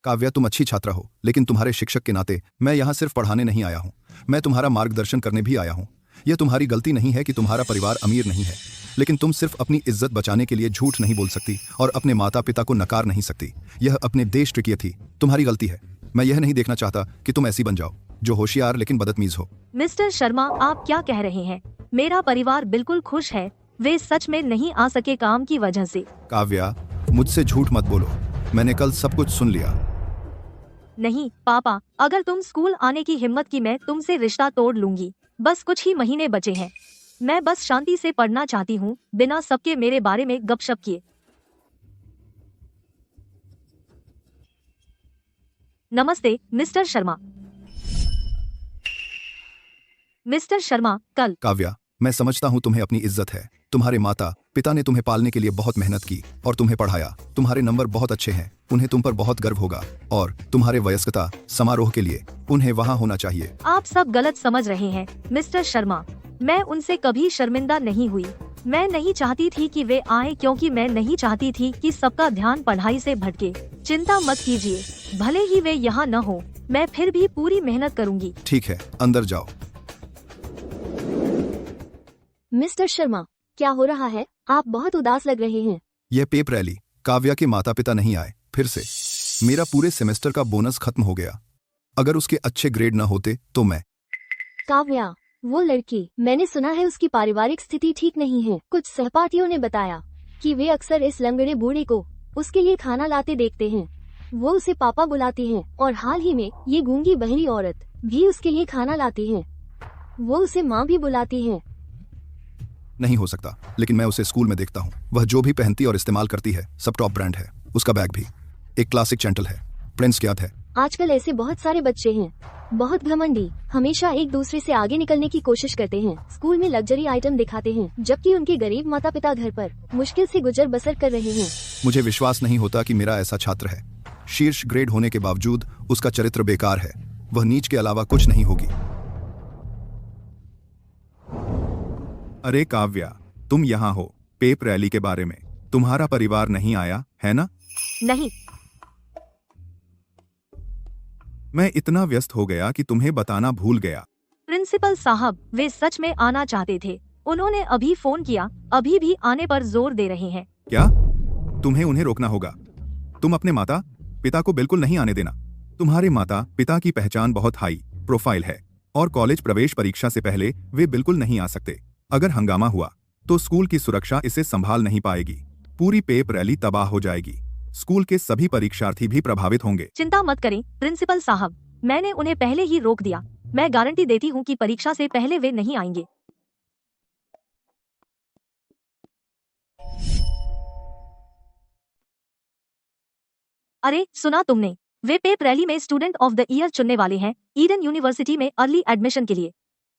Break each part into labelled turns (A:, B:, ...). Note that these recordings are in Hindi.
A: काव्या, तुम अच्छी छात्रा हो, लेकिन तुम्हारे शिक्षक के नाते मैं यहाँ सिर्फ पढ़ाने नहीं आया हूँ, मैं तुम्हारा मार्गदर्शन करने भी आया हूँ। यह तुम्हारी गलती नहीं है कि तुम्हारा परिवार अमीर नहीं है, लेकिन तुम सिर्फ अपनी इज्जत बचाने के लिए झूठ नहीं बोल सकती और अपने माता पिता को नकार नहीं सकती। यह अपने देश की थी, तुम्हारी गलती है। मैं यह नहीं देखना चाहता कि तुम ऐसी बन जाओ जो होशियार लेकिन बदतमीज हो।
B: मिस्टर शर्मा, आप क्या कह रहे हैं? मेरा परिवार बिल्कुल खुश है, वे सच में नहीं आ सके काम की वजह से।
A: काव्या, मुझसे झूठ मत बोलो, मैंने कल सब कुछ सुन लिया।
B: नहीं पापा, अगर तुम स्कूल आने की हिम्मत की मैं तुमसे रिश्ता तोड़ लूंगी। बस कुछ ही महीने बचे हैं, मैं बस शांति से पढ़ना चाहती हूँ, बिना सबके मेरे बारे में गपशप किए। नमस्ते मिस्टर शर्मा। मिस्टर शर्मा, कल।
A: काव्या, मैं समझता हूँ तुम्हें अपनी इज्जत है। तुम्हारे माता पिता ने तुम्हें पालने के लिए बहुत मेहनत की और तुम्हें पढ़ाया। तुम्हारे नंबर बहुत अच्छे हैं, उन्हें तुम पर बहुत गर्व होगा और तुम्हारे वयस्कता समारोह के लिए उन्हें वहाँ होना चाहिए।
B: आप सब गलत समझ रहे हैं मिस्टर शर्मा, मैं उनसे कभी शर्मिंदा नहीं हुई। मैं नहीं चाहती थी कि वे आए क्योंकि मैं नहीं चाहती थी कि सबका ध्यान पढ़ाई से भटके। चिंता मत कीजिए, भले ही वे यहाँ न हो, मैं फिर भी पूरी मेहनत करूँगी।
A: ठीक है, अंदर जाओ।
C: मिस्टर शर्मा, क्या हो रहा है? आप बहुत उदास लग रहे हैं।
A: यह पेप रैली, काव्या के माता पिता नहीं आए फिर से। मेरा पूरे सेमेस्टर का बोनस खत्म हो गया। अगर उसके अच्छे ग्रेड न होते तो मैं।
C: काव्या, वो लड़की, मैंने सुना है उसकी पारिवारिक स्थिति ठीक नहीं है। कुछ सहपाठियों ने बताया कि वे अक्सर इस लंगड़े बूढ़े को उसके लिए खाना लाते देखते हैं। वो उसे पापा बुलाती हैं और हाल ही में ये गूंगी बहरी औरत भी उसके लिए खाना लाती है। वो उसे माँ भी बुलाती है।
A: नहीं हो सकता, लेकिन मैं उसे स्कूल में देखता हूँ। वह जो भी पहनती और इस्तेमाल करती है सब टॉप ब्रांड है। उसका बैग भी एक क्लासिक चैंटल है। प्रिंस क्या है।
C: आजकल ऐसे बहुत सारे बच्चे हैं, बहुत घमंडी, हमेशा एक दूसरे से आगे निकलने की कोशिश करते हैं। स्कूल में लग्जरी आइटम दिखाते हैं, जबकि उनके गरीब माता पिता घर पर मुश्किल से गुजर बसर कर रहे हैं।
A: मुझे विश्वास नहीं होता कि मेरा ऐसा छात्र है। शीर्ष ग्रेड होने के बावजूद उसका चरित्र बेकार है। वह नीच के अलावा कुछ नहीं होगी।
D: अरे काव्या, तुम यहाँ हो पेप रैली के बारे में। तुम्हारा परिवार नहीं आया है ना?
B: नहीं।
D: मैं इतना व्यस्त हो गया कि तुम्हें बताना भूल गया।
B: प्रिंसिपल साहब, वे सच में आना चाहते थे। उन्होंने अभी फोन किया, अभी भी आने पर जोर दे रहे हैं।
D: क्या? तुम्हें उन्हें रोकना होगा। तुम अपने माता पिता को बिल्कुल नहीं आने देना। तुम्हारे माता पिता की पहचान बहुत हाई प्रोफाइल है और कॉलेज प्रवेश परीक्षा से पहले वे बिल्कुल नहीं आ सकते। अगर हंगामा हुआ तो स्कूल की सुरक्षा इसे संभाल नहीं पाएगी। पूरी पेप रैली तबाह हो जाएगी। स्कूल के सभी परीक्षार्थी भी प्रभावित होंगे।
B: चिंता मत करें प्रिंसिपल साहब, मैंने उन्हें पहले ही रोक दिया। मैं गारंटी देती हूँ कि परीक्षा से पहले वे नहीं आएंगे। अरे सुना तुमने? वे पेप रैली में स्टूडेंट ऑफ द ईयर चुनने वाले हैं, ईडन यूनिवर्सिटी में अर्ली एडमिशन के लिए।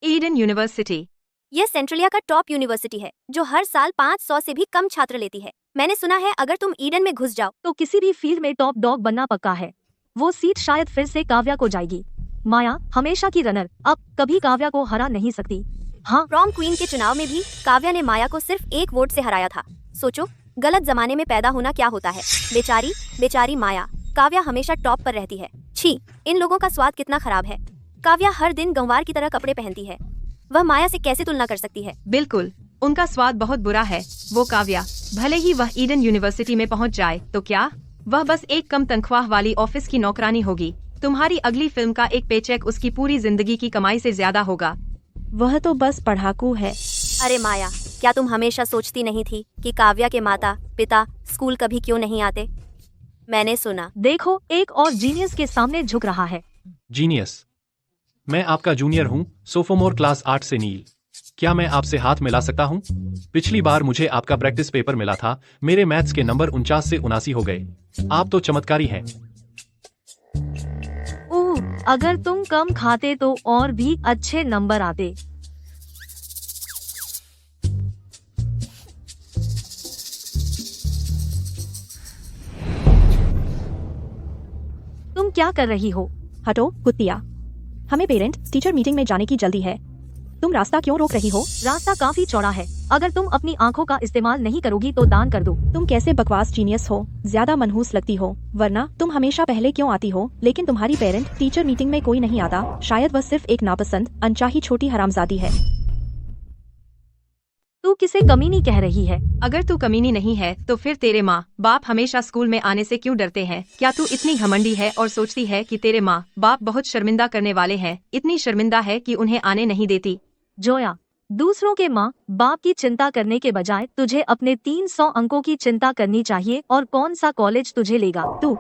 E: ईडन यूनिवर्सिटी
F: यह सेंट्रलिया का टॉप यूनिवर्सिटी है जो हर साल 500 से भी कम छात्र लेती है। मैंने सुना है अगर तुम ईडन में घुस जाओ
B: तो किसी भी फील्ड में टॉप डॉग बनना पक्का है। वो सीट शायद फिर से काव्या को जाएगी। माया हमेशा की रनर अब कभी काव्या को हरा नहीं सकती। हाँ,
F: प्रॉम क्वीन के चुनाव में भी काव्या ने माया को सिर्फ 1 वोट से हराया था। सोचो गलत जमाने में पैदा होना क्या होता है। बेचारी माया। काव्या हमेशा टॉप पर रहती है। छी, इन लोगों का स्वाद कितना खराब है। काव्या हर दिन गंवार की तरह कपड़े पहनती है। वह माया से कैसे तुलना कर सकती है?
E: बिल्कुल, उनका स्वाद बहुत बुरा है। वो काव्या, भले ही वह ईडन यूनिवर्सिटी में पहुंच जाए तो क्या, वह बस एक कम तनख्वाह वाली ऑफिस की नौकरानी होगी। तुम्हारी अगली फिल्म का एक पेचेक उसकी पूरी जिंदगी की कमाई से ज्यादा होगा।
G: वह तो बस पढ़ाकू है।
F: अरे माया, क्या तुम हमेशा सोचती नहीं थी कि काव्या के माता पिता स्कूल कभी क्यों नहीं आते? मैंने सुना।
B: देखो, एक और जीनियस के सामने झुक रहा है।
H: जीनियस, मैं आपका जूनियर हूँ, सोफोमोर क्लास 8 से नील। क्या मैं आपसे हाथ मिला सकता हूँ? पिछली बार मुझे आपका प्रैक्टिस पेपर मिला था। मेरे मैथ्स के नंबर 49 से 79 हो गए। आप तो चमत्कारी हैं।
B: ओह, अगर तुम कम खाते तो और भी अच्छे नंबर आते। तुम क्या कर रही हो?
G: हटो कुत्तिया, हमें पेरेंट टीचर मीटिंग में जाने की जल्दी है। तुम रास्ता क्यों रोक रही हो?
B: रास्ता काफी चौड़ा है, अगर तुम अपनी आँखों का इस्तेमाल नहीं करोगी तो दान कर दो।
G: तुम कैसे बकवास जीनियस हो, ज्यादा मनहूस लगती हो। वरना तुम हमेशा पहले क्यों आती हो? लेकिन तुम्हारी पेरेंट टीचर मीटिंग में कोई नहीं आता। शायद वह सिर्फ एक नापसंद अनचाही छोटी हरामजादी है।
B: तू किसे कमीनी कह रही है?
E: अगर तू कमीनी नहीं है तो फिर तेरे माँ बाप हमेशा स्कूल में आने से क्यों डरते हैं? क्या तू इतनी घमंडी है और सोचती है कि तेरे माँ बाप बहुत शर्मिंदा करने वाले हैं? इतनी शर्मिंदा है कि उन्हें आने नहीं देती।
B: जोया, दूसरों के माँ बाप की चिंता करने के बजाय तुझे अपने 300 अंकों की चिंता करनी चाहिए। और कौन सा कॉलेज तुझे लेगा?
G: तू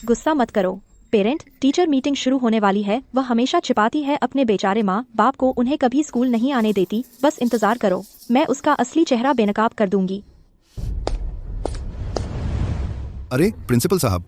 G: गुस्सा मत करो। पेरेंट टीचर मीटिंग शुरू होने वाली है। वह हमेशा छिपाती है अपने बेचारे माँ बाप को, उन्हें कभी स्कूल नहीं आने देती। बस इंतजार करो, मैं उसका असली चेहरा बेनकाब कर दूंगी।
A: अरे प्रिंसिपल साहब,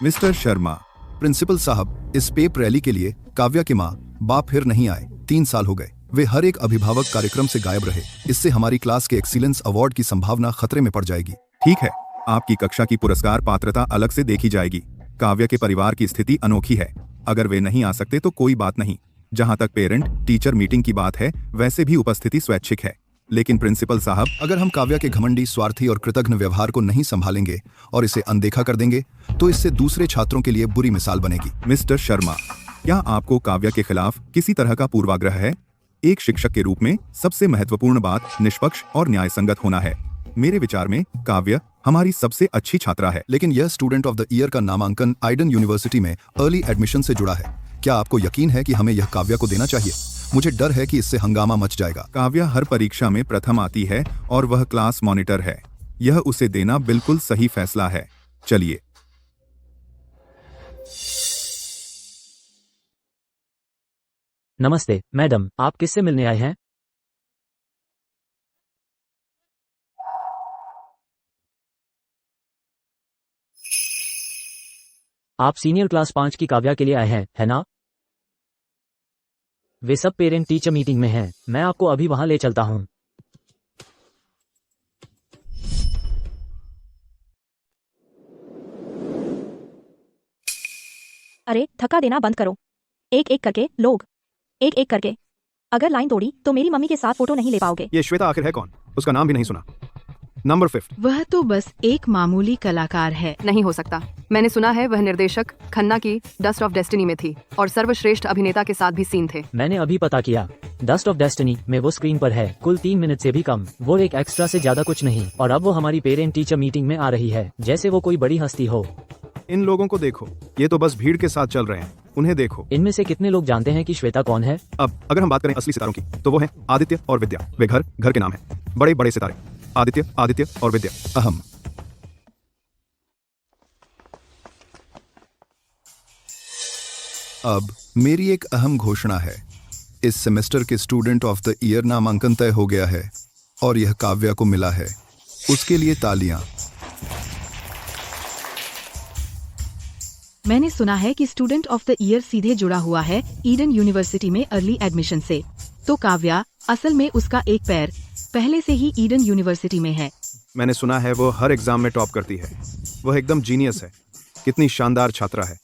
D: मिस्टर शर्मा,
A: प्रिंसिपल साहब, इस पेप रैली के लिए काव्या के माँ बाप फिर नहीं आए। 3 साल हो गए, वे हर एक अभिभावक कार्यक्रम से गायब रहे। इससे हमारी क्लास के एक्सीलेंस अवार्ड की संभावना खतरे में पड़ जाएगी।
D: ठीक है, आपकी कक्षा की पुरस्कार पात्रता अलग से देखी जाएगी। काव्या के परिवार की स्थिति अनोखी है, अगर वे नहीं आ सकते तो कोई बात नहीं। जहां तक पेरेंट टीचर मीटिंग की बात है, वैसे भी उपस्थिति स्वैच्छिक है। लेकिन प्रिंसिपल साहब,
A: अगर हम काव्या के घमंडी, स्वार्थी और कृतघ्न व्यवहार को नहीं संभालेंगे और इसे अनदेखा कर देंगे तो इससे दूसरे छात्रों के लिए बुरी मिसाल बनेगी।
D: मिस्टर शर्मा, क्या आपको काव्या के खिलाफ किसी तरह का पूर्वाग्रह है? एक शिक्षक के रूप में सबसे महत्वपूर्ण बात निष्पक्ष और न्यायसंगत होना है। मेरे विचार में काव्या हमारी सबसे अच्छी छात्रा है।
A: लेकिन यह स्टूडेंट ऑफ द ईयर का नामांकन आइडन यूनिवर्सिटी में अर्ली एडमिशन से जुड़ा है। क्या आपको यकीन है कि हमें यह काव्या को देना चाहिए? मुझे डर है कि इससे हंगामा मच जाएगा।
D: काव्या हर परीक्षा में प्रथम आती है और वह क्लास मॉनिटर है। यह उसे देना बिल्कुल सही फैसला है। चलिए।
I: नमस्ते मैडम, आप किससे मिलने आए हैं? आप सीनियर क्लास 5 की काव्या के लिए आए हैं, है ना? वे सब पेरेंट टीचर मीटिंग में हैं। मैं आपको अभी वहां ले चलता हूं।
G: अरे धक्का देना बंद करो। एक एक करके लोग, एक एक करके। अगर लाइन तोड़ी तो मेरी मम्मी के साथ फोटो नहीं ले पाओगे।
J: ये श्वेता आखिर है कौन? उसका नाम भी नहीं सुना। नंबर 5।
K: वह तो बस एक मामूली कलाकार है।
L: नहीं हो सकता। मैंने सुना है वह निर्देशक खन्ना की डस्ट ऑफ डेस्टिनी में थी और सर्वश्रेष्ठ अभिनेता के साथ भी सीन थे।
I: मैंने अभी पता किया, डस्ट ऑफ डेस्टिनी में वो स्क्रीन पर है, कुल 3 मिनट से भी कम। वो एक एक्स्ट्रा से ज्यादा कुछ नहीं। और अब वो हमारी पेरेंट टीचर मीटिंग में आ रही है, जैसे वो कोई बड़ी हस्ती हो।
J: इन लोगों को देखो, ये तो बस भीड़ के साथ चल रहे हैं। उन्हें देखो।
I: इनमें से कितने लोग जानते हैं कि श्वेता कौन है?
J: अब अगर हम बात करें असली सितारों की, तो वो है आदित्य और विद्या। वे घर के नाम है, बड़े बड़े सितारे। आदित्य और विद्या।
A: अहम। अब मेरी एक अहम घोषणा है। इस सेमेस्टर के स्टूडेंट ऑफ द ईयर नामांकन तय हो गया है और यह काव्या को मिला है। उसके लिए तालियां।
K: मैंने सुना है कि स्टूडेंट ऑफ द ईयर सीधे जुड़ा हुआ है ईडन यूनिवर्सिटी में अर्ली एडमिशन से। तो काव्या असल में उसका एक पैर पहले से ही ईडन यूनिवर्सिटी में है।
J: मैंने सुना है वो हर एग्जाम में टॉप करती है। वह एकदम जीनियस है। कितनी शानदार छात्रा है।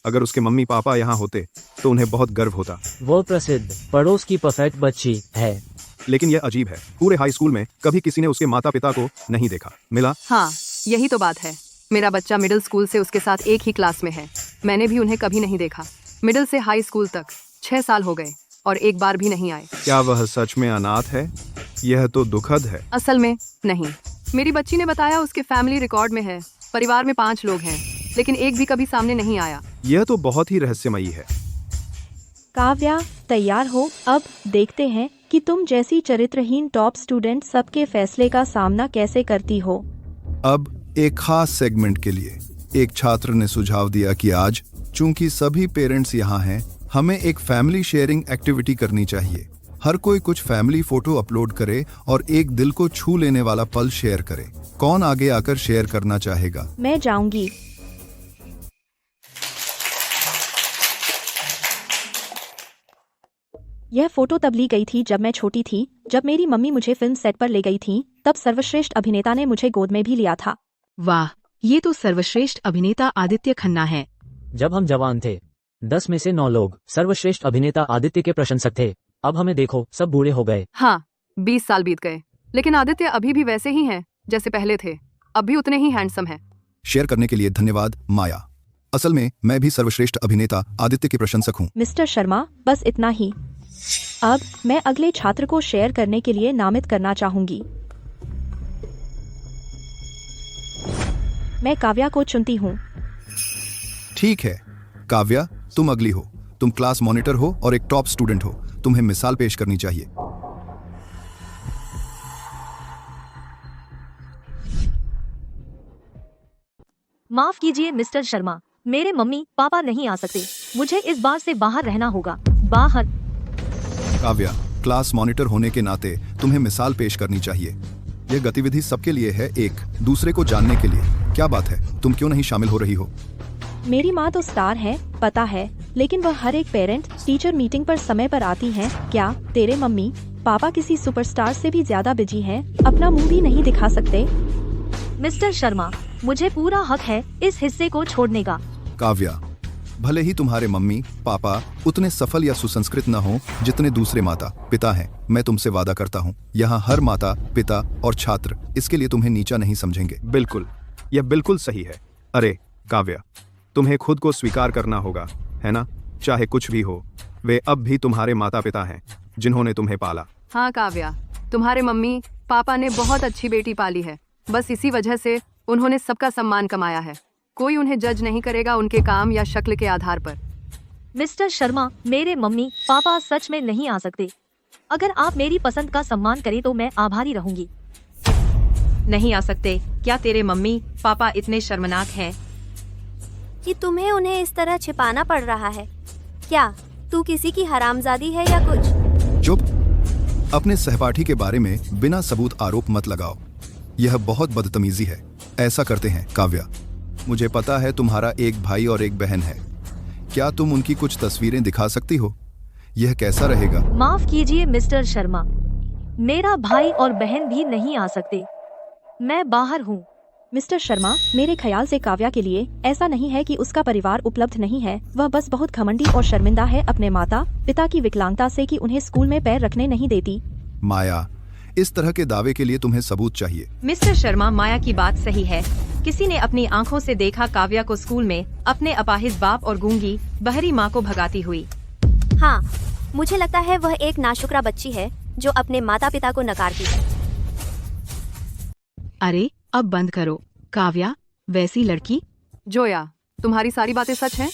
J: अगर उसके मम्मी पापा यहाँ होते तो उन्हें बहुत गर्व होता।
I: वो प्रसिद्ध पड़ोस की परफेक्ट बच्ची है।
J: लेकिन यह अजीब है, पूरे हाई स्कूल में कभी किसी ने उसके माता पिता को नहीं देखा। मिला?
L: हाँ, यही तो बात है। मेरा बच्चा मिडिल स्कूल से उसके साथ एक ही क्लास में है। मैंने भी उन्हें कभी नहीं देखा। मिडिल से हाई स्कूल तक 6 साल हो गए और एक बार भी नहीं आए।
J: क्या वह सच में अनाथ है? यह तो दुखद है।
L: असल में नहीं। मेरी बच्ची ने बताया उसके फैमिली रिकॉर्ड में है। परिवार में 5 लोग हैं, लेकिन एक भी कभी सामने नहीं आया।
J: यह तो बहुत ही रहस्यमयी है।
G: काव्या तैयार हो? अब देखते हैं कि तुम जैसी चरित्रहीन टॉप स्टूडेंट सबके फैसले का सामना कैसे करती हो।
A: अब एक खास सेगमेंट के लिए एक छात्र ने सुझाव दिया कि आज चूंकि सभी पेरेंट्स यहाँ हैं, हमें एक फैमिली शेयरिंग एक्टिविटी करनी चाहिए। हर कोई कुछ फैमिली फोटो अपलोड करे और एक दिल को छू लेने वाला पल शेयर करे। कौन आगे आकर शेयर करना चाहेगा?
G: मैं जाऊंगी। यह फोटो तब ली गई थी जब मैं छोटी थी, जब मेरी मम्मी मुझे फिल्म सेट पर ले गई थी। तब सर्वश्रेष्ठ अभिनेता ने मुझे गोद में भी लिया था।
K: वाह, ये तो सर्वश्रेष्ठ अभिनेता आदित्य खन्ना है।
I: जब हम जवान थे 10 में से 9 लोग सर्वश्रेष्ठ अभिनेता आदित्य के प्रशंसक थे। अब हमें देखो, सब बूढ़े हो गए।
L: हाँ, 20 साल बीत गए, लेकिन आदित्य अभी भी वैसे ही हैं जैसे पहले थे। अब भी उतने ही हैंडसम हैं।
A: शेयर करने के लिए धन्यवाद माया। असल में मैं भी सर्वश्रेष्ठ अभिनेता आदित्य की प्रशंसक हूँ।
G: मिस्टर शर्मा, बस इतना ही। अब मैं अगले छात्र को शेयर करने के लिए नामित करना चाहूंगी। मैं काव्या को चुनती हूँ।
A: ठीक है काव्या, तुम अगली हो। तुम क्लास मॉनिटर हो और एक टॉप स्टूडेंट हो। तुम्हें मिसाल पेश करनी चाहिए।
B: माफ कीजिए मिस्टर शर्मा, मेरे मम्मी पापा नहीं आ सकते। मुझे इस बार से बाहर रहना होगा। बाहर।
A: काव्या, क्लास मॉनिटर होने के नाते तुम्हें मिसाल पेश करनी चाहिए। यह गतिविधि सबके लिए है, एक दूसरे को जानने के लिए। क्या बात है, तुम क्यों नहीं शामिल हो रही हो?
G: मेरी माँ तो स्टार है, पता है, लेकिन वह हर एक पेरेंट टीचर मीटिंग पर समय पर आती हैं। क्या तेरे मम्मी पापा किसी सुपरस्टार से भी ज्यादा बिजी हैं? अपना मुंह भी नहीं दिखा सकते?
B: मिस्टर शर्मा, मुझे पूरा हक है इस हिस्से को छोड़ने का।
A: काव्या, भले ही तुम्हारे मम्मी पापा उतने सफल या सुसंस्कृत न हो जितने दूसरे माता पिता हैं, मैं तुमसे वादा करता हूँ यहाँ हर माता पिता और छात्र इसके लिए तुम्हें नीचा नहीं समझेंगे।
J: बिल्कुल, यह बिल्कुल सही है। अरे काव्या, तुम्हें खुद को स्वीकार करना होगा, है ना? चाहे कुछ भी हो, वे अब भी तुम्हारे माता पिता हैं जिन्होंने तुम्हें पाला।
L: हाँ काव्या, तुम्हारे मम्मी पापा ने बहुत अच्छी बेटी पाली है। बस इसी वजह से उन्होंने सबका सम्मान कमाया है। कोई उन्हें जज नहीं करेगा उनके काम या शक्ल के आधार पर।
B: मिस्टर शर्मा, मेरे मम्मी पापा सच में नहीं आ सकते। अगर आप मेरी पसंद का सम्मान करें तो मैं आभारी रहूंगी।
E: नहीं आ सकते? क्या तेरे मम्मी पापा इतने शर्मनाक हैं
F: कि तुम्हें उन्हें इस तरह छिपाना पड़ रहा है? क्या तू किसी की हरामजादी है या कुछ?
A: चुप। अपने सहपाठी के बारे में बिना सबूत आरोप मत लगाओ। यह बहुत बदतमीजी है। ऐसा करते हैं काव्या। मुझे पता है तुम्हारा एक भाई और एक बहन है। क्या तुम उनकी कुछ तस्वीरें दिखा सकती हो? यह कैसा रहेगा?
B: माफ कीजिए मिस्टर शर्मा, मेरा भाई और बहन भी नहीं आ सकते। मैं बाहर हूँ।
G: मिस्टर शर्मा, मेरे ख्याल से काव्या के लिए ऐसा नहीं है कि उसका परिवार उपलब्ध नहीं है। वह बस बहुत घमंडी और शर्मिंदा है अपने माता पिता की विकलांगता से कि उन्हें स्कूल में पैर रखने नहीं देती।
A: माया, इस तरह के दावे के लिए तुम्हें सबूत चाहिए।
E: मिस्टर शर्मा, माया की बात सही है। किसी ने अपनी आंखों से देखा काव्या को स्कूल में अपने अपाहिज बाप और गूंगी बहरी माँ को भगाती हुई।
F: हाँ, मुझे लगता है वह एक नाशुक्रा बच्ची है जो अपने माता पिता को नकारती है।
K: अरे अब बंद करो। काव्या, वैसी लड़की।
L: जोया, तुम्हारी सारी बातें सच हैं?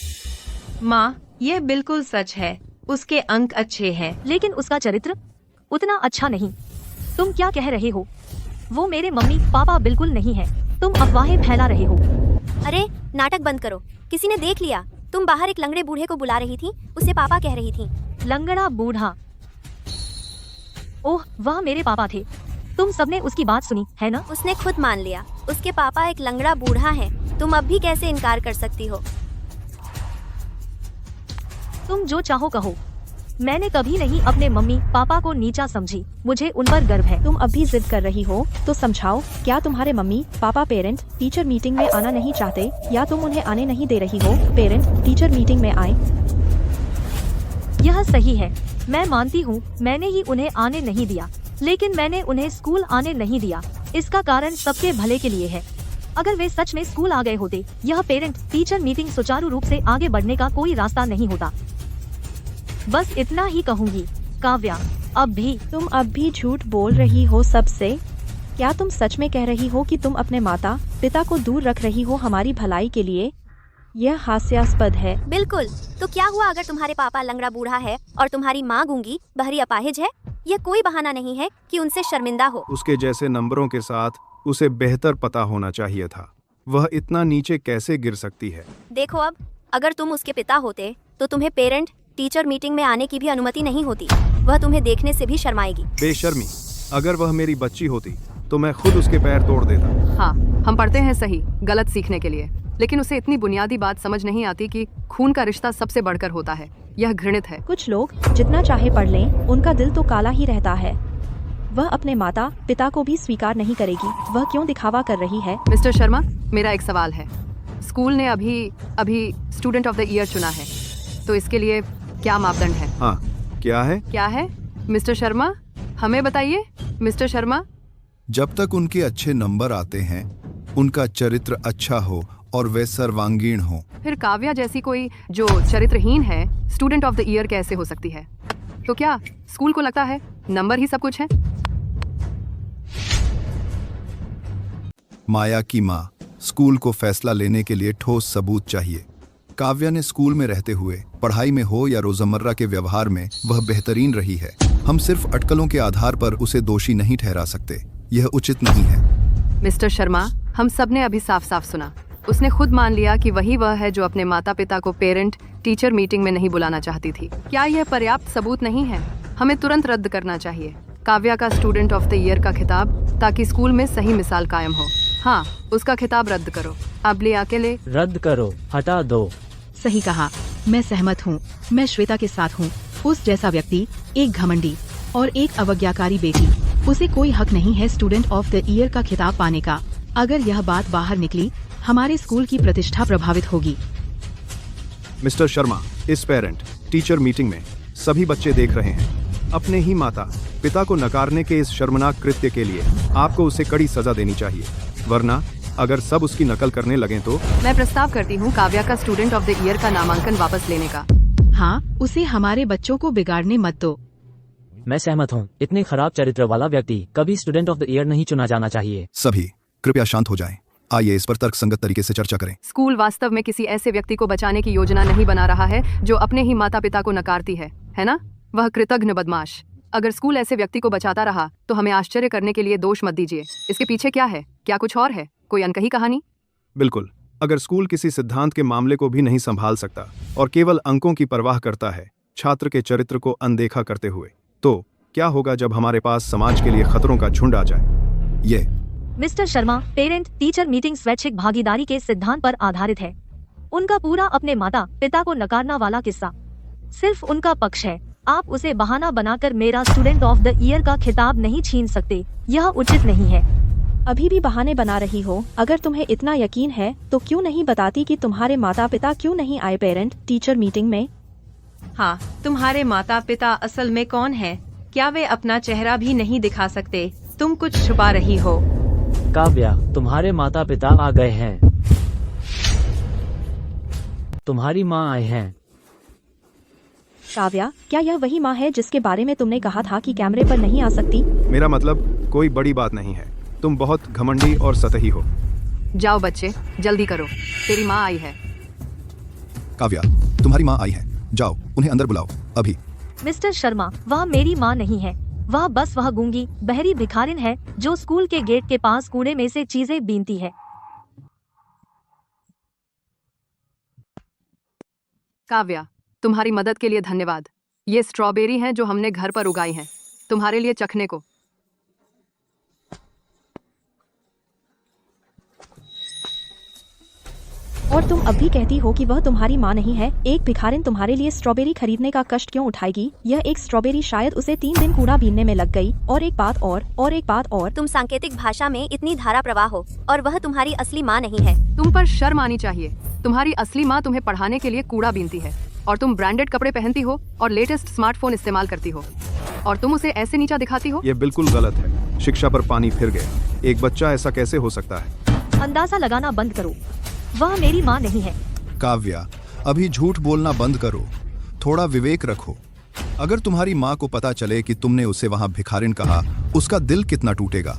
E: माँ, यह बिल्कुल सच है। उसके अंक अच्छे हैं,
B: लेकिन उसका चरित्र उतना अच्छा नहीं। तुम क्या कह रहे हो? वो मेरे मम्मी पापा बिल्कुल नहीं है। तुम अफवाहें फैला रहे हो।
F: अरे नाटक बंद करो। किसी ने देख लिया। तुम बाहर एक लंगड़े बूढ़े को बुला रही थी, उसे पापा कह रही थी।
B: लंगड़ा बूढ़ा? ओह, वह मेरे पापा थे। तुम सबने उसकी बात सुनी है ना?
F: उसने खुद मान लिया उसके पापा एक लंगड़ा बूढ़ा है। तुम अब भी कैसे इनकार कर सकती हो?
B: तुम जो चाहो कहो। मैंने कभी नहीं अपने मम्मी पापा को नीचा समझी। मुझे उन पर गर्व है।
G: तुम अब भी जिद कर रही हो तो समझाओ। क्या तुम्हारे mummy papa parent teacher meeting में आना नहीं चाहते, या तुम उन्हें आने नहीं दे रही हो? पेरेंट टीचर मीटिंग में आए।
B: यह सही है, मैं मानती हूँ मैंने ही उन्हें आने नहीं दिया, लेकिन मैंने उन्हें स्कूल आने नहीं दिया। इसका कारण सबके भले के लिए है। अगर वे सच में स्कूल आ गए होते, यह पेरेंट टीचर मीटिंग सुचारू रूप से आगे बढ़ने का कोई रास्ता नहीं होता। बस इतना ही कहूँगी। काव्या, तुम अब भी झूठ बोल रही हो सबसे। क्या तुम सच में कह रही हो कि तुम अपने माता पिता को दूर रख रही हो हमारी भलाई के लिए? यह हास्यास्पद है।
F: बिल्कुल। तो क्या हुआ अगर तुम्हारे पापा लंगड़ा बूढ़ा है और तुम्हारी माँ गूंगी बहरी अपाहिज है? यह कोई बहाना नहीं है कि उनसे शर्मिंदा हो।
J: उसके जैसे नंबरों के साथ उसे बेहतर पता होना चाहिए था। वह इतना नीचे कैसे गिर सकती है?
F: देखो, अब अगर तुम उसके पिता होते तो तुम्हें पेरेंट टीचर मीटिंग में आने की भी अनुमति नहीं होती। वह तुम्हें देखने से भी शर्माएगी।
J: बेशर्मी, अगर वह मेरी बच्ची होती तो मैं खुद उसके पैर तोड़ देता।
L: हाँ, हम पढ़ते हैं सही गलत सीखने के लिए, लेकिन उसे इतनी बुनियादी बात समझ नहीं आती कि खून का रिश्ता सबसे बढ़कर होता है। यह घृणित है।
G: कुछ लोग जितना चाहे पढ़ लें, उनका दिल तो काला ही रहता है। वह अपने माता पिता को भी स्वीकार नहीं करेगी। वह क्यों दिखावा कर रही है?
L: मिस्टर शर्मा, मेरा एक सवाल है। स्कूल ने अभी स्टूडेंट ऑफ द ईयर चुना है, तो इसके लिए क्या मापदंड है?
J: हाँ, क्या है?
L: क्या है मिस्टर शर्मा, हमें बताइए। मिस्टर शर्मा,
A: जब तक उनके अच्छे नंबर आते हैं, उनका चरित्र अच्छा हो और वे सर्वांगीण हो।
L: फिर काव्या जैसी कोई जो चरित्रहीन है स्टूडेंट ऑफ द ईयर कैसे हो सकती है? तो क्या स्कूल को लगता है नंबर ही सब कुछ है?
A: माया की माँ, स्कूल को फैसला लेने के लिए ठोस सबूत चाहिए। काव्या ने स्कूल में रहते हुए, पढ़ाई में हो या रोजमर्रा के व्यवहार में, वह बेहतरीन रही है। हम सिर्फ अटकलों के आधार पर उसे दोषी नहीं ठहरा सकते, यह उचित नहीं है।
L: मिस्टर शर्मा, हम सब ने अभी साफ साफ सुना। उसने खुद मान लिया कि वही वह है जो अपने माता पिता को पेरेंट टीचर मीटिंग में नहीं बुलाना चाहती थी। क्या यह पर्याप्त सबूत नहीं है? हमें तुरंत रद्द करना चाहिए काव्या का स्टूडेंट ऑफ द ईयर का खिताब, ताकि स्कूल में सही मिसाल कायम हो। हाँ, उसका खिताब रद्द करो। अब ले अकेले
I: रद्द करो, हटा दो।
K: सही कहा, मैं सहमत हूँ। मैं श्वेता के साथ हूँ। उस जैसा व्यक्ति, एक घमंडी और एक अवज्ञाकारी बेटी, उसे कोई हक नहीं है स्टूडेंट ऑफ द ईयर का खिताब पाने का। अगर यह बात बाहर निकली, हमारे स्कूल की प्रतिष्ठा प्रभावित होगी।
J: मिस्टर शर्मा, इस पेरेंट टीचर मीटिंग में सभी बच्चे देख रहे हैं। अपने ही माता पिता को नकारने के इस शर्मनाक कृत्य के लिए आपको उसे कड़ी सजा देनी चाहिए, वरना अगर सब उसकी नकल करने लगें तो।
L: मैं प्रस्ताव करती हूँ काव्या का स्टूडेंट ऑफ द ईयर का नामांकन वापस लेने का।
K: हाँ, उसे हमारे बच्चों को बिगाड़ने मत दो।
I: मैं सहमत हूँ। इतने खराब चरित्र वाला व्यक्ति कभी स्टूडेंट ऑफ द ईयर नहीं चुना जाना चाहिए।
A: सभी कृपया शांत हो जाएं। आइए इस पर तर्कसंगत तरीके से चर्चा करें।
L: स्कूल वास्तव में किसी ऐसे व्यक्ति को बचाने की योजना नहीं बना रहा है जो अपने ही माता पिता को नकारती है ना? वह कृतघ्न बदमाश। अगर स्कूल ऐसे व्यक्ति को बचाता रहा तो हमें आश्चर्य करने के लिए दोष मत दीजिए। इसके पीछे क्या है? क्या कुछ और है? कोई अनकही कहानी?
J: बिल्कुल। अगर स्कूल किसी सिद्धांत के मामले को भी नहीं संभाल सकता और केवल अंकों की परवाह करता है, छात्र के चरित्र को अनदेखा करते हुए, तो क्या होगा जब हमारे पास समाज के लिए खतरों का झुंड आ जाए?
A: ये
B: mister Sharma, parent teacher meeting स्वैच्छिक भागीदारी के सिद्धांत पर आधारित है। उनका पूरा अपने माता पिता को नकारना वाला किस्सा सिर्फ उनका पक्ष है। आप उसे बहाना बनाकर मेरा स्टूडेंट ऑफ द ईयर का खिताब नहीं छीन सकते, यह उचित नहीं है।
G: अभी भी बहाने बना रही हो। अगर तुम्हें इतना यकीन है तो क्यों नहीं बताती कि तुम्हारे माता पिता क्यों नहीं आए पेरेंट टीचर मीटिंग में?
E: हाँ, तुम्हारे माता पिता असल में कौन है? क्या वे अपना चेहरा भी नहीं दिखा सकते? तुम कुछ छुपा रही हो।
I: काव्या, तुम्हारे माता पिता आ गए हैं। तुम्हारी माँ आए हैं।
G: काव्या, क्या यह वही माँ है जिसके बारे में तुमने कहा था कि कैमरे पर नहीं आ सकती?
J: मेरा मतलब कोई बड़ी बात नहीं है। तुम बहुत घमंडी और सतही हो।
L: जाओ बच्चे, जल्दी करो, तेरी माँ आई है।
A: काव्या, तुम्हारी माँ आई है। जाओ, उन्हें अंदर बुलाओ अभी।
B: मिस्टर शर्मा, वह मेरी माँ नहीं है। वह गूंगी बहरी भिखारिन है जो स्कूल के गेट के पास कूड़े में से चीजें बीनती है।
L: काव्या, तुम्हारी मदद के लिए धन्यवाद। ये स्ट्रॉबेरी हैं जो हमने घर पर उगाई हैं, तुम्हारे लिए चखने को।
G: और तुम अब भी कहती हो कि वह तुम्हारी माँ नहीं है। एक भिखारिन तुम्हारे लिए स्ट्रॉबेरी खरीदने का कष्ट क्यों उठाएगी? यह एक स्ट्रॉबेरी शायद उसे 3 दिन कूड़ा बीनने में लग गई। और एक बात और
F: तुम सांकेतिक भाषा में इतनी धारा प्रवाह हो और वह तुम्हारी असली माँ नहीं है।
L: तुम पर शर्म आनी चाहिए। तुम्हारी असली माँ तुम्हें पढ़ाने के लिए कूड़ा बीनती है और तुम ब्रांडेड कपड़े पहनती हो और लेटेस्ट स्मार्टफोन इस्तेमाल करती हो और तुम उसे ऐसे नीचा दिखाती हो।
J: ये बिल्कुल गलत है। शिक्षा पर पानी फिर गया। एक बच्चा ऐसा कैसे हो सकता है?
B: अंदाजा लगाना बंद करो, वह मेरी माँ नहीं है।
A: काव्या, अभी झूठ बोलना बंद करो, थोड़ा विवेक रखो। अगर तुम्हारी माँ को पता चले कि तुमने उसे वहाँ भिखारिन कहा, उसका दिल कितना टूटेगा।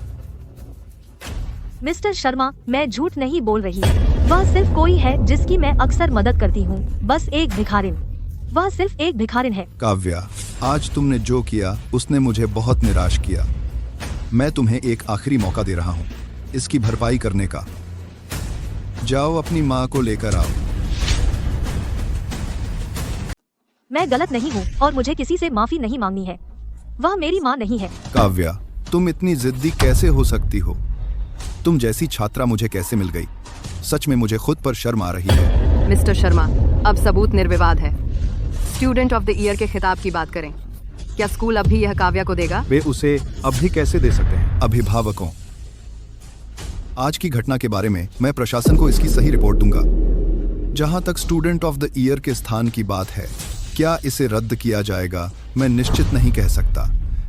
B: मिस्टर शर्मा, मैं झूठ नहीं बोल रही। वह सिर्फ कोई है जिसकी मैं अक्सर मदद करती हूँ, बस एक भिखारिन। वह सिर्फ एक भिखारिन है।
A: काव्या, आज तुमने जो किया उसने मुझे बहुत निराश किया। मैं तुम्हें एक आखिरी मौका दे रहा हूँ इसकी भरपाई करने का। जाओ, अपनी माँ को लेकर आओ।
B: मैं गलत नहीं हूँ और मुझे किसी से माफी नहीं मांगनी है। वह मेरी माँ नहीं है।
A: काव्या, तुम इतनी जिद्दी कैसे हो सकती हो? तुम जैसी छात्रा मुझे कैसे मिल गई? सच में मुझे खुद पर शर्म आ रही है।
L: मिस्टर शर्मा, अब सबूत निर्विवाद है। स्टूडेंट ऑफ द ईयर के खिताब की बात करें। क्या स्कूल अब भी यह काव्या को देगा?
J: वे उसे अब भी कैसे दे सकते हैं?
A: अभिभावकों, आज की घटना के बारे में मैं प्रशासन को इसकी सही रिपोर्ट दूंगा। जहां तक स्टूडेंट ऑफ द ईयर के स्थान की बात है, क्या इसे रद्द किया जाएगा मैं निश्चित नहीं कह सकता,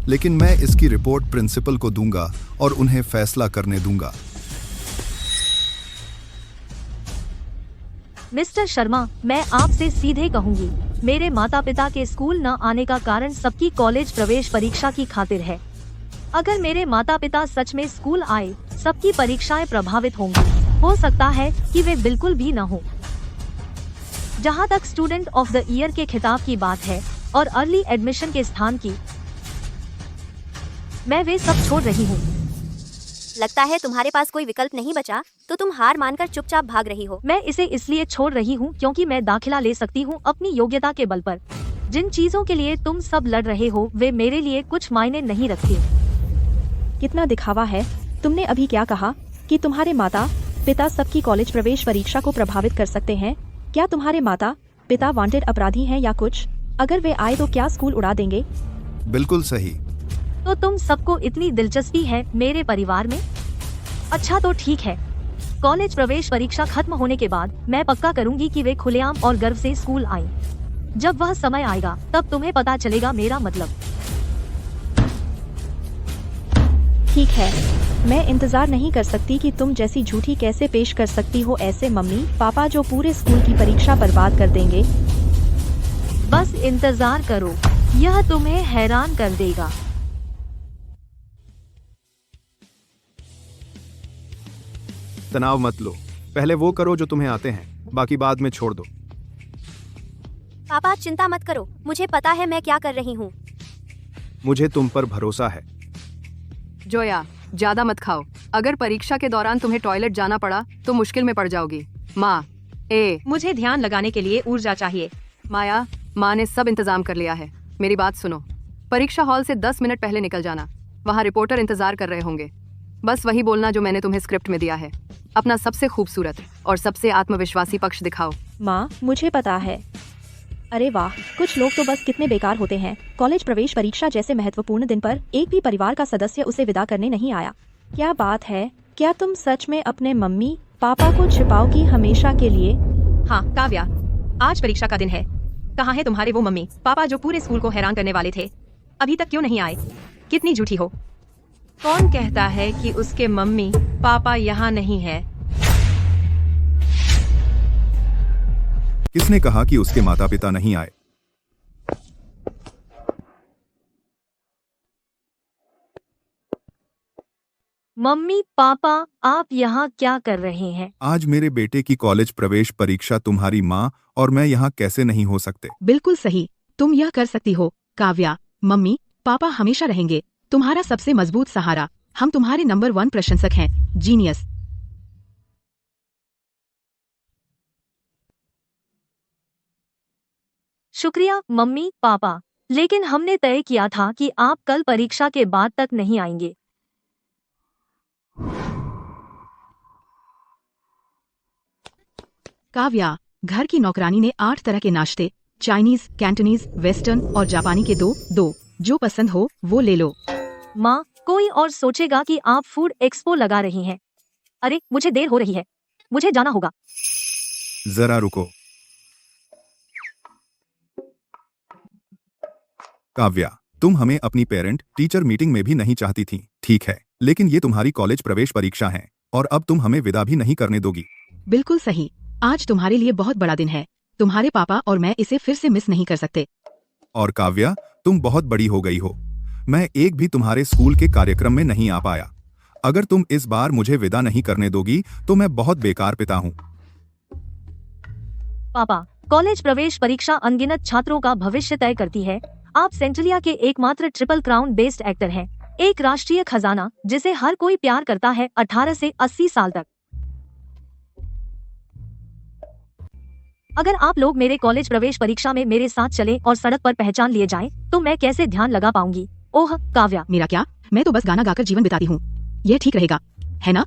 A: लेकिन मैं इसकी रिपोर्ट प्रिंसिपल को दूंगा और उन्हें फैसला करने दूंगा।
B: मिस्टर शर्मा, मैं आपसे सीधे कहूंगी, मेरे माता पिता के स्कूल न आने का कारण सबकी कॉलेज प्रवेश परीक्षा की खातिर है। अगर मेरे माता पिता सच में स्कूल आए, सबकी परीक्षाएं प्रभावित होंगी। हो सकता है कि वे बिल्कुल भी न हो। जहां तक स्टूडेंट ऑफ द ईयर के खिताब की बात है और अर्ली एडमिशन के स्थान की, मैं वे सब छोड़ रही हूँ।
F: लगता है तुम्हारे पास कोई विकल्प नहीं बचा, तो तुम हार मानकर चुपचाप भाग रही हो।
B: मैं इसे इसलिए छोड़ रही हूँ क्योंकि मैं दाखिला ले सकती हूँ अपनी योग्यता के बल पर। जिन चीजों के लिए तुम सब लड़ रहे हो वे मेरे लिए कुछ मायने नहीं रखती।
G: कितना दिखावा है। तुमने अभी क्या कहा कि तुम्हारे माता पिता सबकी कॉलेज प्रवेश परीक्षा को प्रभावित कर सकते हैं? क्या तुम्हारे माता पिता वांटेड अपराधी हैं या कुछ? अगर वे आए तो क्या स्कूल उड़ा देंगे?
A: बिल्कुल सही।
B: तो तुम सबको इतनी दिलचस्पी है मेरे परिवार में? अच्छा तो ठीक है, कॉलेज प्रवेश परीक्षा खत्म होने के बाद मैं पक्का करूंगी कि वे खुलेआम और गर्व से स्कूल आएं। जब वह समय आएगा तब तुम्हें पता चलेगा मेरा मतलब।
G: ठीक है, मैं इंतजार नहीं कर सकती कि तुम जैसी झूठी कैसे पेश कर सकती हो ऐसे मम्मी पापा जो पूरे स्कूल की परीक्षा बर्बाद कर देंगे।
B: बस इंतजार करो, यह तुम्हें हैरान कर देगा।
J: तनाव मत लो, पहले वो करो जो तुम्हें आते हैं, बाकी बाद में छोड़ दो।
F: पापा चिंता मत करो, मुझे पता है मैं क्या कर रही हूँ।
J: मुझे तुम पर भरोसा है।
L: जोया, ज्यादा मत खाओ। अगर परीक्षा के दौरान तुम्हें टॉयलेट जाना पड़ा तो मुश्किल में पड़ जाओगी। माँ,
E: मुझे ध्यान लगाने के लिए ऊर्जा चाहिए।
L: माया, माँ ने सब इंतजाम कर लिया है। मेरी बात सुनो, परीक्षा हॉल से 10 मिनट पहले निकल जाना। वहाँ रिपोर्टर इंतजार कर रहे होंगे। बस वही बोलना जो मैंने तुम्हें स्क्रिप्ट में दिया है। अपना सबसे खूबसूरत और सबसे आत्मविश्वासी पक्ष दिखाओ।
G: माँ, मुझे पता है। अरे वाह, कुछ लोग तो बस कितने बेकार होते हैं। कॉलेज प्रवेश परीक्षा जैसे महत्वपूर्ण दिन पर एक भी परिवार का सदस्य उसे विदा करने नहीं आया। क्या बात है? क्या तुम सच में अपने मम्मी पापा को छिपाओगी हमेशा के लिए?
E: हाँ काव्या, आज परीक्षा का दिन है। कहाँ है तुम्हारे वो मम्मी पापा जो पूरे स्कूल को हैरान करने वाले थे? अभी तक क्यों नहीं आए? कितनी झूठी हो। कौन कहता है कि उसके मम्मी पापा यहाँ नहीं है?
D: किसने कहा कि उसके माता पिता नहीं आए?
B: मम्मी पापा, आप यहाँ क्या कर रहे हैं?
D: आज मेरे बेटे की कॉलेज प्रवेश परीक्षा, तुम्हारी माँ और मैं यहाँ कैसे नहीं हो सकते?
K: बिल्कुल सही, तुम यह कर सकती हो काव्या। मम्मी पापा हमेशा रहेंगे तुम्हारा सबसे मजबूत सहारा। हम तुम्हारे नंबर 1 प्रशंसक हैं, जीनियस।
B: शुक्रिया मम्मी पापा, लेकिन हमने तय किया था कि आप कल परीक्षा के बाद तक नहीं आएंगे।
K: काव्या, घर की नौकरानी ने 8 तरह के नाश्ते, चाइनीज, कैंटोनीज, वेस्टर्न और जापानी के दो जो पसंद हो वो ले लो।
B: माँ, कोई और सोचेगा कि आप फूड एक्सपो लगा रही हैं। अरे मुझे देर हो रही है, मुझे जाना होगा।
D: जरा रुको काव्या, तुम हमें अपनी पेरेंट टीचर मीटिंग में भी नहीं चाहती थी, ठीक है, लेकिन ये तुम्हारी कॉलेज प्रवेश परीक्षा है और अब तुम हमें विदा भी नहीं करने दोगी।
K: बिल्कुल सही, आज तुम्हारे लिए बहुत बड़ा दिन है। तुम्हारे पापा और मैं इसे फिर से मिस नहीं कर सकते।
D: और काव्या, तुम बहुत बड़ी हो गई हो। मैं एक भी तुम्हारे स्कूल के कार्यक्रम में नहीं आ पाया। अगर तुम इस बार मुझे विदा नहीं करने दोगी तो मैं बहुत बेकार पिता हूँ।
B: पापा, कॉलेज प्रवेश परीक्षा अनगिनत छात्रों का भविष्य तय करती है। आप सेंट्रलिया के एकमात्र ट्रिपल क्राउन बेस्ड एक्टर हैं, एक राष्ट्रीय खजाना जिसे हर कोई प्यार करता है 18 से 80 साल तक। अगर आप लोग मेरे कॉलेज प्रवेश परीक्षा में मेरे साथ चले और सड़क पर पहचान लिए जाएं, तो मैं कैसे ध्यान लगा पाऊंगी? ओह काव्या,
K: मेरा क्या, मैं तो बस गाना गाकर जीवन बिताती हूँ। यह ठीक रहेगा, है ना?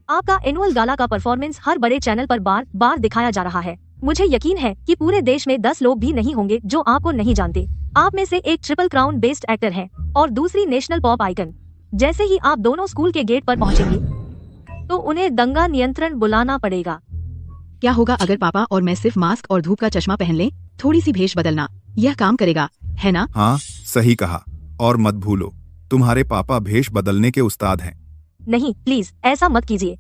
B: आपका एनुअल गाला का परफॉर्मेंस हर बड़े चैनल पर बार बार दिखाया जा रहा है। मुझे यकीन है कि पूरे देश में 10 लोग भी नहीं होंगे जो आपको नहीं जानते। आप में से एक ट्रिपल क्राउन बेस्ड एक्टर है और दूसरी नेशनल पॉप आइकन। जैसे ही आप दोनों स्कूल के गेट पर पहुंचेंगे तो उन्हें दंगा नियंत्रण बुलाना पड़ेगा।
K: क्या होगा अगर पापा और मैं सिर्फ मास्क और धूप का चश्मा पहन लें? थोड़ी सी भेष बदलना, यह काम करेगा, है ना?
D: हाँ, सही कहा। और मत भूलो, तुम्हारे पापा भेष बदलने के उस्ताद हैं।
B: नहीं प्लीज ऐसा मत कीजिए।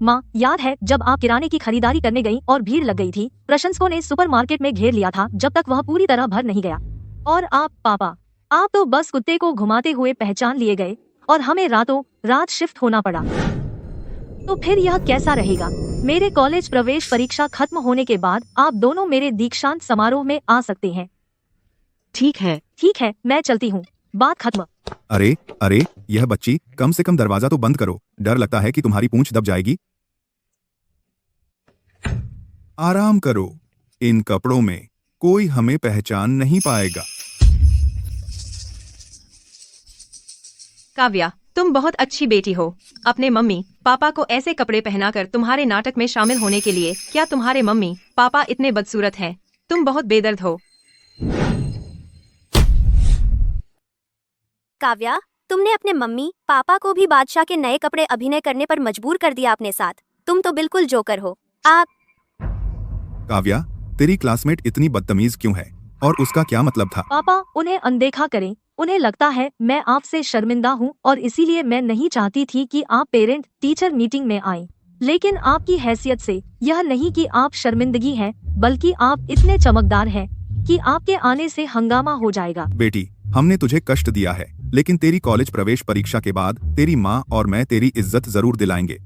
B: माँ, याद है जब आप किराने की खरीदारी करने गई और भीड़ लग गई थी, प्रशंसकों ने सुपरमार्केट में घेर लिया था जब तक वह पूरी तरह भर नहीं गया। और आप पापा, आप तो बस कुत्ते को घुमाते हुए पहचान लिए गए और हमें रातों रात शिफ्ट होना पड़ा। तो फिर यह कैसा रहेगा? मेरे कॉलेज प्रवेश परीक्षा खत्म होने के बाद आप दोनों मेरे दीक्षांत समारोह में आ सकते हैं।
K: ठीक है, मैं चलती हूँ,
B: बात खत्म।
D: अरे अरे, यह बच्ची, कम से कम दरवाजा तो बंद करो। डर लगता है कि तुम्हारी पूंछ दब जाएगी। आराम करो, इन कपड़ों में कोई हमें पहचान नहीं पाएगा।
E: काव्या, तुम बहुत अच्छी बेटी हो। अपने मम्मी पापा को ऐसे कपड़े पहनाकर तुम्हारे नाटक में शामिल होने के लिए क्या तुम्हारे मम्मी पापा इतने बदसूरत हैं? तुम बहुत बेदर्द हो।
F: काव्या, तुमने अपने मम्मी पापा को भी बादशाह के नए कपड़े अभिनय करने पर मजबूर कर दिया अपने साथ। तुम तो बिल्कुल जोकर हो। आप
D: काव्या, तेरी क्लासमेट इतनी बदतमीज क्यों है और उसका क्या मतलब था?
B: पापा, उन्हें अनदेखा करें। उन्हें लगता है मैं आपसे शर्मिंदा हूँ और इसीलिए मैं नहीं चाहती थी कि आप पेरेंट टीचर मीटिंग में आएं। लेकिन आपकी हैसियत से यह नहीं कि आप शर्मिंदगी है, बल्कि आप इतने चमकदार हैं कि आपके आने से हंगामा हो जाएगा।
D: बेटी, हमने तुझे कष्ट दिया है, लेकिन तेरी कॉलेज प्रवेश परीक्षा के बाद तेरी माँ और मैं तेरी इज्जत जरूर दिलाएंगे।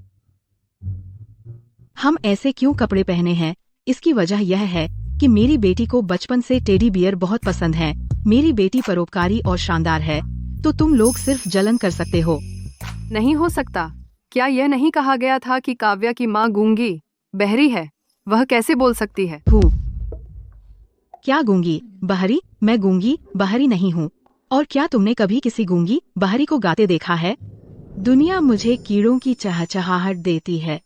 K: हम ऐसे क्यों कपड़े पहने हैं? इसकी वजह यह है कि मेरी बेटी को बचपन से टेडी बियर बहुत पसंद है। मेरी बेटी परोपकारी और शानदार है, तो तुम लोग सिर्फ जलन कर सकते हो।
L: नहीं हो सकता। क्या यह नहीं कहा गया था कि काव्या की माँ गूंगी बहरी है? वह कैसे बोल सकती है?
K: क्या गूंगी बहरी? मैं गूंगी बहरी नहीं हूँ। और क्या तुमने कभी किसी गूंगी बहरी को गाते देखा है? दुनिया मुझे कीड़ों की चहचहाहट देती है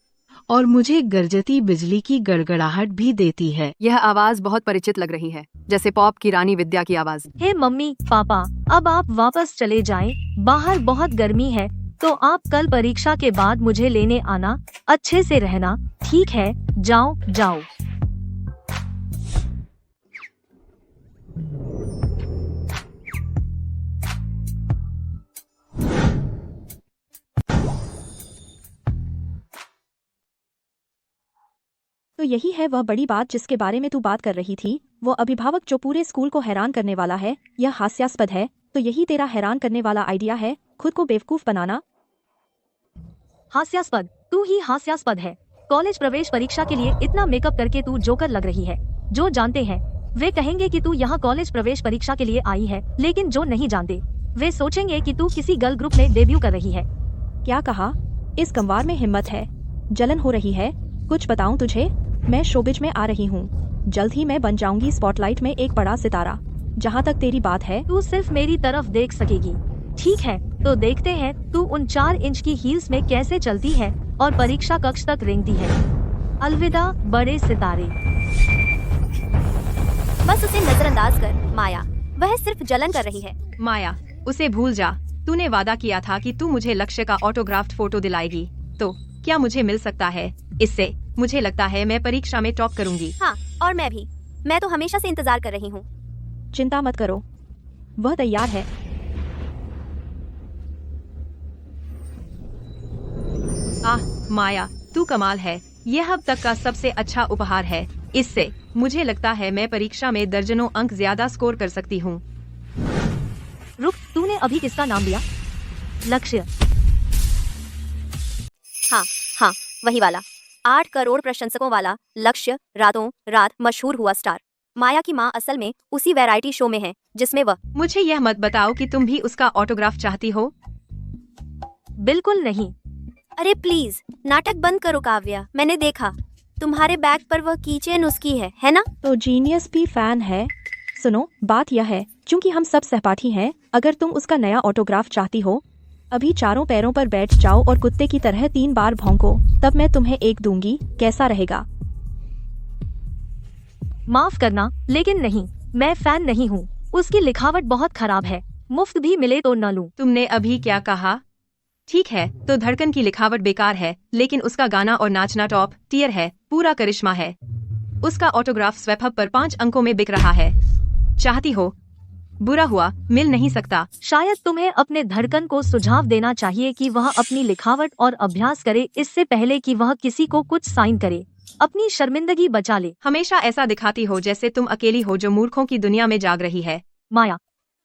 K: और मुझे गरजती बिजली की गड़गड़ाहट भी देती है।
L: यह आवाज बहुत परिचित लग रही है, जैसे पॉप की रानी विद्या की आवाज।
B: हे मम्मी पापा, अब आप वापस चले जाएं। बाहर बहुत गर्मी है, तो आप कल परीक्षा के बाद मुझे लेने आना। अच्छे से रहना, ठीक है? जाओ जाओ।
G: तो यही है वह बड़ी बात जिसके बारे में तू बात कर रही थी। वो अभिभावक जो पूरे स्कूल को हैरान करने वाला है। यह हास्यास्पद है। तो यही तेरा हैरान करने वाला आइडिया है, खुद को बेवकूफ बनाना।
B: हास्यास्पद? तू ही हास्यास्पद है। कॉलेज प्रवेश परीक्षा के लिए इतना मेकअप करके तू जोकर लग रही है। जो जानते हैं वे कहेंगे कि तू यहाँ कॉलेज प्रवेश परीक्षा के लिए आई है, लेकिन जो नहीं जानते वे सोचेंगे कि तू किसी गर्ल ग्रुप में डेब्यू कर रही है।
G: क्या कहा? इस गंवार में हिम्मत है? जलन हो रही है? कुछ बताऊं तुझे? मैं शोबिज में आ रही हूँ। जल्द ही मैं बन जाऊंगी स्पॉटलाइट में एक बड़ा सितारा। जहाँ तक तेरी बात है,
B: तू सिर्फ मेरी तरफ देख सकेगी। ठीक है, तो देखते हैं तू उन 4 इंच की हील्स में कैसे चलती है और परीक्षा कक्ष तक रेंगती है। अलविदा बड़े सितारे।
F: बस उसे नजरअंदाज कर माया, वह सिर्फ जलन कर रही है।
E: माया, उसे भूल जा। तूने वादा किया था कि तू मुझे लक्ष्य का ऑटोग्राफ्ड फोटो दिलाएगी, तो क्या मुझे मिल सकता है? इससे मुझे लगता है मैं परीक्षा में टॉप करूंगी।
F: हाँ, और मैं भी। मैं तो हमेशा से इंतजार कर रही हूँ।
G: चिंता मत करो, वह तैयार है।
E: माया, तू कमाल है। यह अब तक का सबसे अच्छा उपहार है। इससे मुझे लगता है मैं परीक्षा में दर्जनों अंक ज्यादा स्कोर कर सकती हूँ।
B: रुक, तूने अभी किसका नाम लिया? लक्ष्य?
F: हाँ, वही वाला 8 करोड़ प्रशंसकों वाला लक्ष्य। रातों रात मशहूर हुआ स्टार। माया की माँ असल में उसी वैरायटी शो में है जिसमें वह।
E: मुझे यह मत बताओ कि तुम भी उसका ऑटोग्राफ चाहती हो।
B: बिल्कुल नहीं।
F: अरे प्लीज, नाटक बंद करो काव्या। मैंने देखा तुम्हारे बैग पर वह कीचेन उसकी है ना?
G: तो जीनियस भी फैन है। सुनो, बात यह है, क्योंकि हम सब सहपाठी हैं, अगर तुम उसका नया ऑटोग्राफ चाहती हो, अभी चारों पैरों पर बैठ जाओ और कुत्ते की तरह 3 बार भौंको, तब मैं तुम्हें एक दूंगी। कैसा रहेगा?
B: माफ करना, लेकिन नहीं, मैं फैन नहीं हूँ। उसकी लिखावट बहुत खराब है। मुफ्त भी मिले तो न लूं।
E: तुमने अभी क्या कहा? ठीक है, तो धड़कन की लिखावट बेकार है, लेकिन उसका गाना और नाचना टॉप टियर है, पूरा करिश्मा है। उसका ऑटोग्राफ स्वैपहब पर 5 अंकों में बिक रहा है। चाहती हो? बुरा हुआ, मिल नहीं सकता।
B: शायद तुम्हें अपने धड़कन को सुझाव देना चाहिए कि वह अपनी लिखावट और अभ्यास करे इससे पहले कि वह किसी को कुछ साइन करे। अपनी शर्मिंदगी बचा ले।
E: हमेशा ऐसा दिखाती हो जैसे तुम अकेली हो जो मूर्खों की दुनिया में जाग रही है।
B: माया,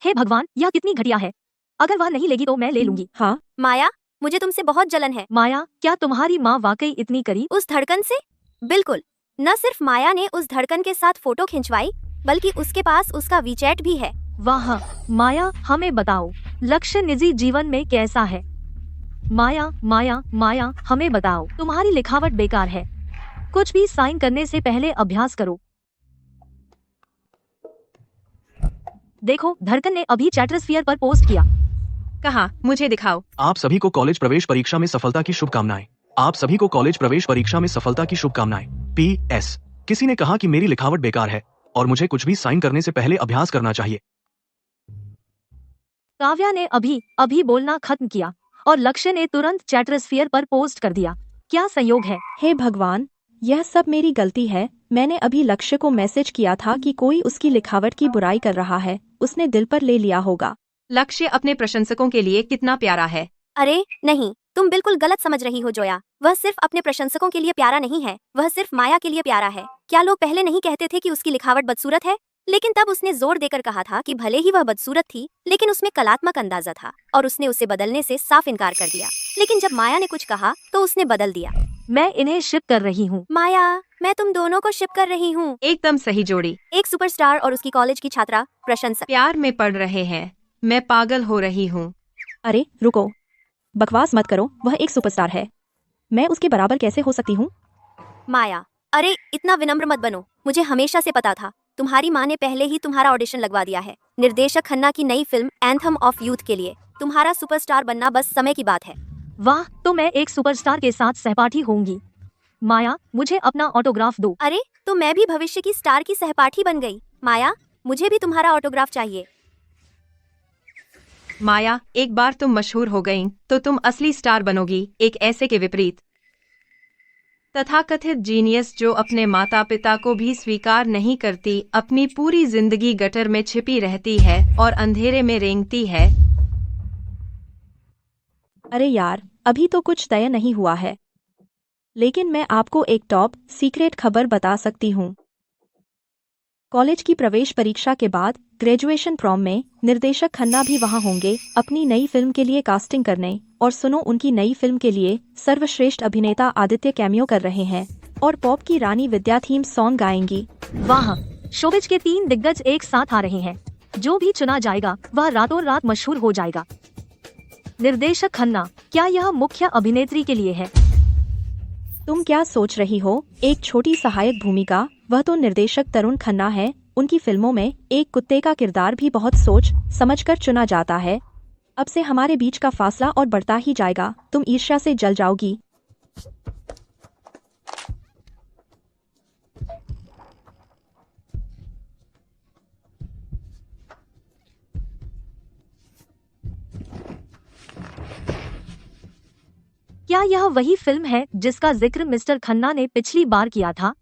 B: हे भगवान, यह कितनी घटिया है। अगर वह नहीं लेगी तो मैं ले लूंगी।
G: हाँ
F: माया, मुझे तुमसे बहुत जलन है।
B: माया, क्या तुम्हारी माँ वाकई इतनी करीब?
F: उस धड़कन से? बिल्कुल। न सिर्फ माया ने उस धड़कन के साथ फोटो खिंचवाई, बल्कि उसके पास उसका वीचैट भी है।
B: वाह माया, हमें बताओ लक्ष्य निजी जीवन में कैसा है? माया माया माया, हमें बताओ। तुम्हारी लिखावट बेकार है। कुछ भी साइन करने से पहले अभ्यास करो। देखो, धड़कन ने अभी चैटरस्फीयर पर पोस्ट किया।
E: कहाँ? मुझे दिखाओ।
M: आप सभी को कॉलेज प्रवेश परीक्षा में सफलता की शुभकामनाएं। आप सभी को कॉलेज प्रवेश परीक्षा में सफलता की शुभकामनाएं। PS, किसी ने कहा कि मेरी लिखावट बेकार है और मुझे कुछ भी साइन करने से पहले अभ्यास करना चाहिए।
B: काव्या ने अभी बोलना खत्म किया और लक्ष्य ने तुरंत चैटरस्फीयर पर पोस्ट कर दिया। क्या संयोग है?
G: हे भगवान, यह सब मेरी गलती है। मैंने अभी लक्ष्य को मैसेज किया था कि कोई उसकी लिखावट की बुराई कर रहा है। उसने दिल पर ले लिया होगा।
E: लक्ष्य अपने प्रशंसकों के लिए कितना प्यारा है।
F: अरे नहीं, तुम बिल्कुल गलत समझ रही हो जोया। वह सिर्फ अपने प्रशंसकों के लिए प्यारा नहीं है, वह सिर्फ माया के लिए प्यारा है। क्या लोग पहले नहीं कहते थे कि उसकी लिखावट बदसूरत है? लेकिन तब उसने जोर देकर कहा था कि भले ही वह बदसूरत थी, लेकिन उसमें कलात्मक अंदाजा था और उसने उसे बदलने से साफ इनकार कर दिया। लेकिन जब माया ने कुछ कहा तो उसने बदल दिया।
B: मैं इन्हें शिप कर रही हूँ।
F: माया, मैं तुम दोनों को शिप कर रही हूँ।
E: एकदम सही जोड़ी।
F: एक सुपरस्टार और उसकी कॉलेज की छात्रा प्रशंसक
E: प्यार में पड़ रहे हैं। मैं पागल हो रही हूँ।
G: अरे रुको, बकवास मत करो। वह एक सुपरस्टार है। मैं उसके बराबर कैसे हो सकती हूँ?
F: माया, अरे इतना विनम्र मत बनो। मुझे हमेशा से पता था। तुम्हारी माँ ने पहले ही तुम्हारा ऑडिशन लगवा दिया है निर्देशक खन्ना की नई फिल्म एंथम ऑफ यूथ के लिए। तुम्हारा सुपरस्टार बनना बस समय की बात है।
B: वाह, तो मैं एक सुपरस्टार के साथ सहपाठी होंगी। माया, मुझे अपना ऑटोग्राफ दो।
F: अरे, तो मैं भी भविष्य की स्टार की सहपाठी बन गई। माया, मुझे भी तुम्हारा ऑटोग्राफ चाहिए।
E: माया, एक बार तुम मशहूर हो गईं, तो तुम असली स्टार बनोगी, एक ऐसे के विपरीत। तथाकथित जीनियस जो अपने माता पिता को भी स्वीकार नहीं करती, अपनी पूरी जिंदगी गटर में छिपी रहती है और अंधेरे में रेंगती है।
G: अरे यार, अभी तो कुछ तय नहीं हुआ है, लेकिन मैं आपको एक टॉप सीक्रेट खबर बता सकती हूँ। कॉलेज की प्रवेश परीक्षा के बाद ग्रेजुएशन प्रॉम में निर्देशक खन्ना भी वहां होंगे अपनी नई फिल्म के लिए कास्टिंग करने। और सुनो, उनकी नई फिल्म के लिए सर्वश्रेष्ठ अभिनेता आदित्य कैमियो कर रहे हैं और पॉप की रानी विद्या थीम सॉन्ग गाएंगी।
B: वाह, शोबिज के 3 दिग्गज एक साथ आ रहे हैं। जो भी चुना जाएगा वह रातों रात मशहूर हो जाएगा। निर्देशक खन्ना, क्या यह मुख्य अभिनेत्री के लिए है?
G: तुम क्या सोच रही हो? एक छोटी सहायक भूमिका। वह तो निर्देशक तरुण खन्ना है। उनकी फिल्मों में एक कुत्ते का किरदार भी बहुत सोच समझकर चुना जाता है। अब से हमारे बीच का फासला और बढ़ता ही जाएगा। तुम ईर्ष्या से जल जाओगी।
B: क्या यह वही फिल्म है जिसका जिक्र मिस्टर खन्ना ने पिछली बार किया था?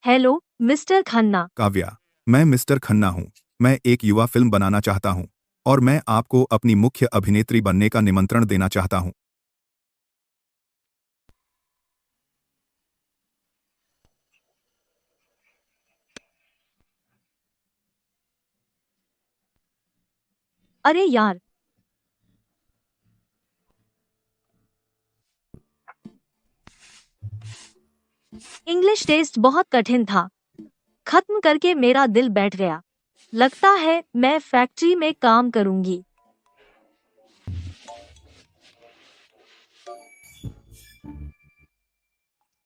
B: Hello mister Khanna.
D: काव्या, मैं मिस्टर खन्ना हूँ। मैं एक युवा फिल्म बनाना चाहता हूँ और मैं आपको अपनी मुख्य अभिनेत्री बनने का निमंत्रण देना चाहता हूँ।
B: अरे यार, इंग्लिश टेस्ट बहुत कठिन था। खत्म करके मेरा दिल बैठ गया। लगता है मैं फैक्ट्री में काम करूंगी।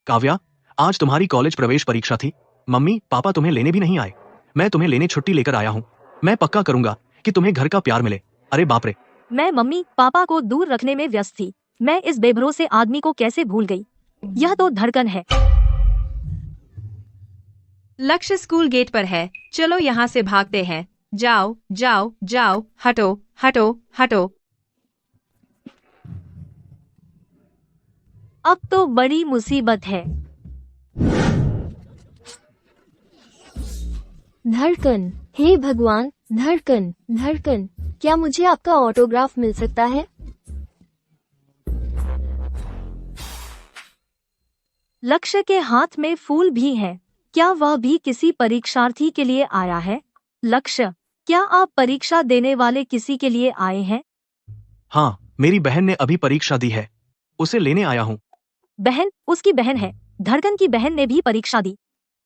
M: काव्या, आज तुम्हारी कॉलेज प्रवेश परीक्षा थी। मम्मी पापा तुम्हें लेने भी नहीं आए। मैं तुम्हें लेने छुट्टी लेकर आया हूँ। मैं पक्का करूंगा कि तुम्हें घर का प्यार मिले। अरे बाप रे,
B: मैं मम्मी पापा को दूर रखने में व्यस्त थी। मैं इस बेभरोसे आदमी को कैसे भूल गई? यह तो धड़कन है।
E: लक्ष्य स्कूल गेट पर है। चलो यहाँ से भागते हैं। जाओ जाओ जाओ, हटो हटो हटो।
B: अब तो बड़ी मुसीबत है।
C: धड़कन, हे भगवान, धड़कन, धड़कन, क्या मुझे आपका ऑटोग्राफ मिल सकता है?
B: लक्ष्य के हाथ में फूल भी है। क्या वह भी किसी परीक्षार्थी के लिए आया है? लक्ष्य, क्या आप परीक्षा देने वाले किसी के लिए आए हैं?
M: हाँ, मेरी बहन ने अभी परीक्षा दी है, उसे लेने आया हूँ।
B: बहन? उसकी बहन है। धड़कन की बहन ने भी परीक्षा दी।